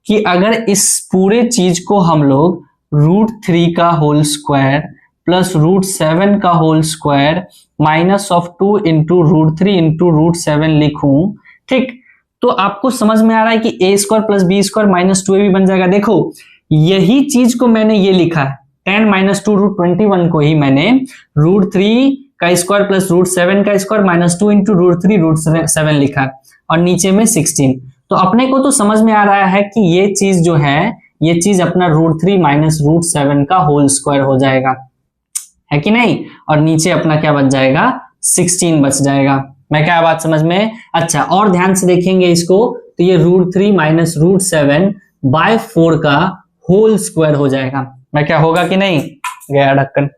कि अगर इस पूरे चीज को हम लोग √3 का होल स्क्वायर प्लस √7 का होल स्क्वायर -2 इंटू √3 इंटू √7 लिखूं, ठीक, तो आपको समझ में आ रहा है कि a² + b² - 2ab बन जाएगा। देखो यही चीज को मैंने ये लिखा है, 10 - 2 √21 को ही मैंने √3 का स्क्वायर प्लस √7 का स्क्वायर -2 इंटू √3 √7 लिखा है, और नीचे में 16। तो अपने को तो समझ में आ रहा है कि ये चीज जो है, ये चीज अपना √3 - √7 का होल स्क्वायर हो जाएगा, है कि नहीं। और नीचे अपना क्या बच जाएगा, 16 बच जाएगा। मैं क्या बात समझ में। अच्छा, और ध्यान से देखेंगे इसको, तो ये √3 - √7/4 का होल स्क्वायर हो जाएगा। मैं क्या होगा कि नहीं, गया ढक्कन।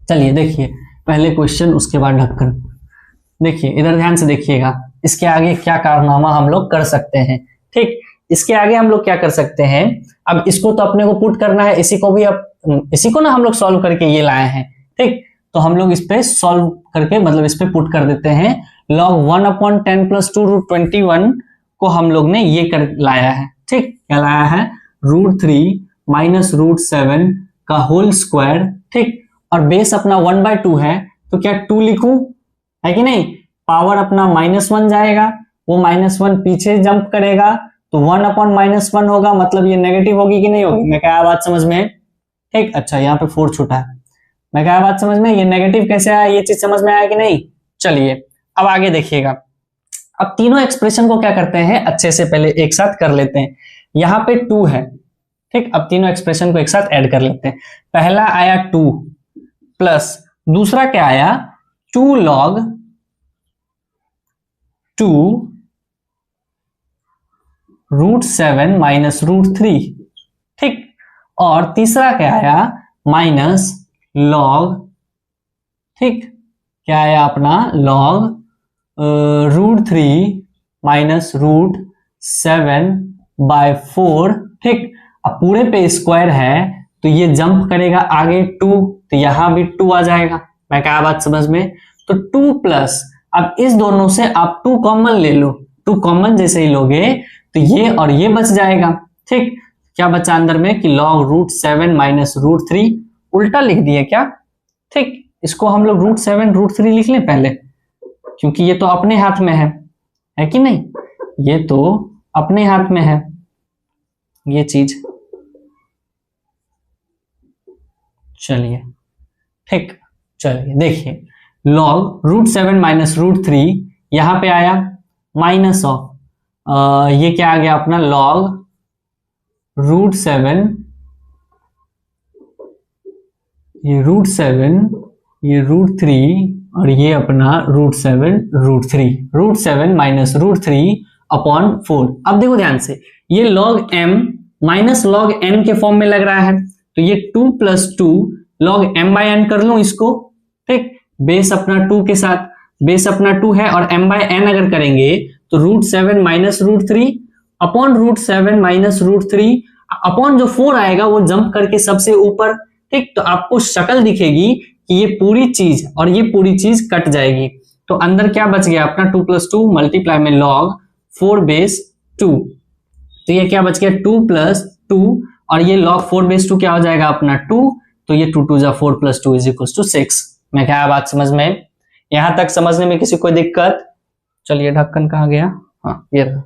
चलिए देखिए पहले क्वेश्चन, उसके बाद ढक्कन। देखिए इधर ध्यान से देखिएगा, इसके आगे क्या कारनामा हम लोग कर सकते हैं। ठीक, इसके आगे हम लोग क्या कर सकते हैं, अब इसको तो अपने को पुट करना है, इसी को भी अब इसी को ना हम लोग सॉल्व करके ये लाए हैं। ठीक, तो हम लोग इस पे सॉल्व करके मतलब इस पे पुट कर देते हैं। log 1/10 + 2√21 को हम लोग ने ये कर लाया है। ठीक, क्या लाया है, √3 - √7 का होल स्क्वायर। ठीक, और बेस अपना 1/2 है तो क्या 2 लिखूं, है कि नहीं, पावर अपना -1 जाएगा, वो -1 पीछे जंप करेगा तो 1/-1 होगा, मतलब ये नेगेटिव होगी कि नहीं होगी। मैं क्या बात समझ में, ठीक, अच्छा यहाँ पे 4 छूटा है, मैं क्या बात समझ में, ये नेगेटिव कैसे आया, ये चीज समझ में आया कि नहीं। चलिए अब आगे देखिएगा, अब तीनों एक्सप्रेशन को क्या करते हैं, अच्छे से पहले एक साथ कर लेते हैं। यहाँ पे 2 है, ठीक, अब तीनों एक्सप्रेशन को एक साथ ऐड कर लेते हैं। पहला आया 2 प्लस दूसरा क्या आया 2 log 2 √7 - √3, ठीक, और तीसरा क्या आया माइनस log, ठीक, क्या आया अपना log √3 - √7/4, ठीक। अब पूरे पे स्क्वायर है तो ये जंप करेगा आगे 2, तो यहां भी 2 आ जाएगा। मैं क्या बात समझ में, तो 2 प्लस, अब इस दोनों से आप 2 कॉमन ले लो, 2 कॉमन जैसे ही लोगे तो ये और ये बच जाएगा। ठीक, क्या बचा अंदर में कि log √7 - √3, उल्टा लिख दिए क्या, ठीक, इसको हम लोग √7 √3 लिख लें पहले, क्योंकि ये तो अपने हाथ में है कि नहीं, ये तो अपने हाथ में है ये चीज। चलिए ठीक, चलिए देखिए log √7 - √3 यहां पे आया माइनस ऑफ ये क्या आ गया अपना log √7, ये √7, ये √3 और ये अपना √7 √3, √7 - √3/4। अब देखो ध्यान से, ये log m minus log n के फॉर्म में लग रहा है, तो ये 2 + 2 log m/n कर लूं इसको, ठीक, बेस अपना 2 के साथ, बेस अपना 2 है और m/n अगर करेंगे तो √7 - √3/√7 - √3 अपॉन जो 4 आएगा वो जंप करके सबसे ऊपर, ठीक, तो आपको शक्ल दिखेगी कि ये पूरी चीज और ये पूरी चीज कट जाएगी, तो अंदर क्या बच गया अपना 2 + 2 मल्टीप्लाई में log 4/2, तो ये क्या बच गया 2 + 2 और ये log 4/2 क्या हो जाएगा अपना 2, तो ये 2 2 4 + 2 = 6। मैं क्या बात समझ में, यहां तक समझने में किसी कोई दिक्कत। चलिए ढक्कन कहां गया, हाँ ये रहा।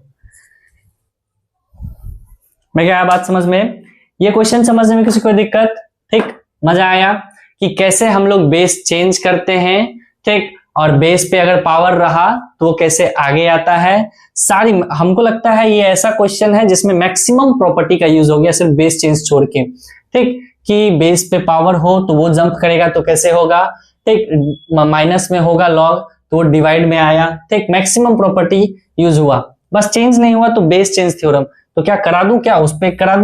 मैं क्या बात समझ में, ये क्वेश्चन समझने में किसी कोई दिक्कत, ठीक, मजा आया कि कैसे हम लोग बेस चेंज करते हैं, ठीक, और बेस पे अगर पावर रहा तो वो कैसे आगे आता है। सारी हमको लगता है ये ऐसा क्वेश्चन है जिसमें मैक्सिमम प्रॉपर्टी का यूज हो गया, सिर्फ बेस चेंज छोड़ के, ठीक, कि बेस पे पावर हो तो वो जंप करेगा तो कैसे होगा, ठीक, माइनस में होगा log तो वो डिवाइड में आया, ठीक, मैक्सिमम प्रॉपर्टी यूज हुआ, बस चेंज नहीं हुआ तो बेस चेंज थ्योरम। तो क्या करा दूं, क्या उस पर करा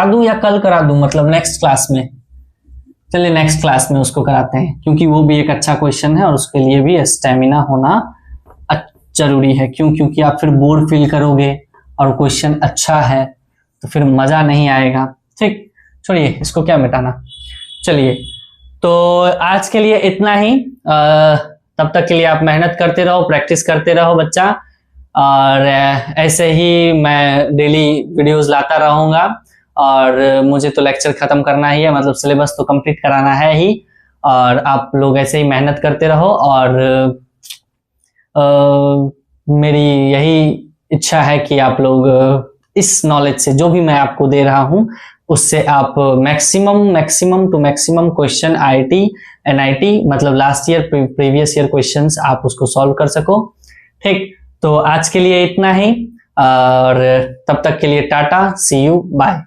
दूं या कल करा दूं, मतलब नेक्स्ट क्लास में, चलिए नेक्स्ट क्लास में उसको कराते हैं, क्योंकि वो भी एक अच्छा क्वेश्चन है और उसके लिए भी स्टेमिना होना जरूरी है। क्यों, क्योंकि आप फिर बोर फील करोगे और क्वेश्चन अच्छा है तो फिर मजा नहीं आएगा। ठीक, छोड़िए इसको, क्या मिटाना। चलिए तो आज के लिए इतना ही, तब तक के लिए आप मेहनत करते रहो, प्रैक्टिस करते रहो बच्चा, और ऐसे ही मैं डेली वीडियोस लाता रहूंगा, और मुझे तो लेक्चर खत्म करना ही है, मतलब सिलेबस तो कंप्लीट कराना है ही, और आप लोग ऐसे ही मेहनत करते रहो, और मेरी यही इच्छा है कि आप लोग इस नॉलेज से, जो भी मैं आपको दे रहा हूं, उससे आप maximum to maximum question IIT NIT मतलब last year previous year questions आप उसको सॉल्व कर सको। ठीक, तो आज के लिए इतना ही, और तब तक के लिए टाटा, सी यू, बाय।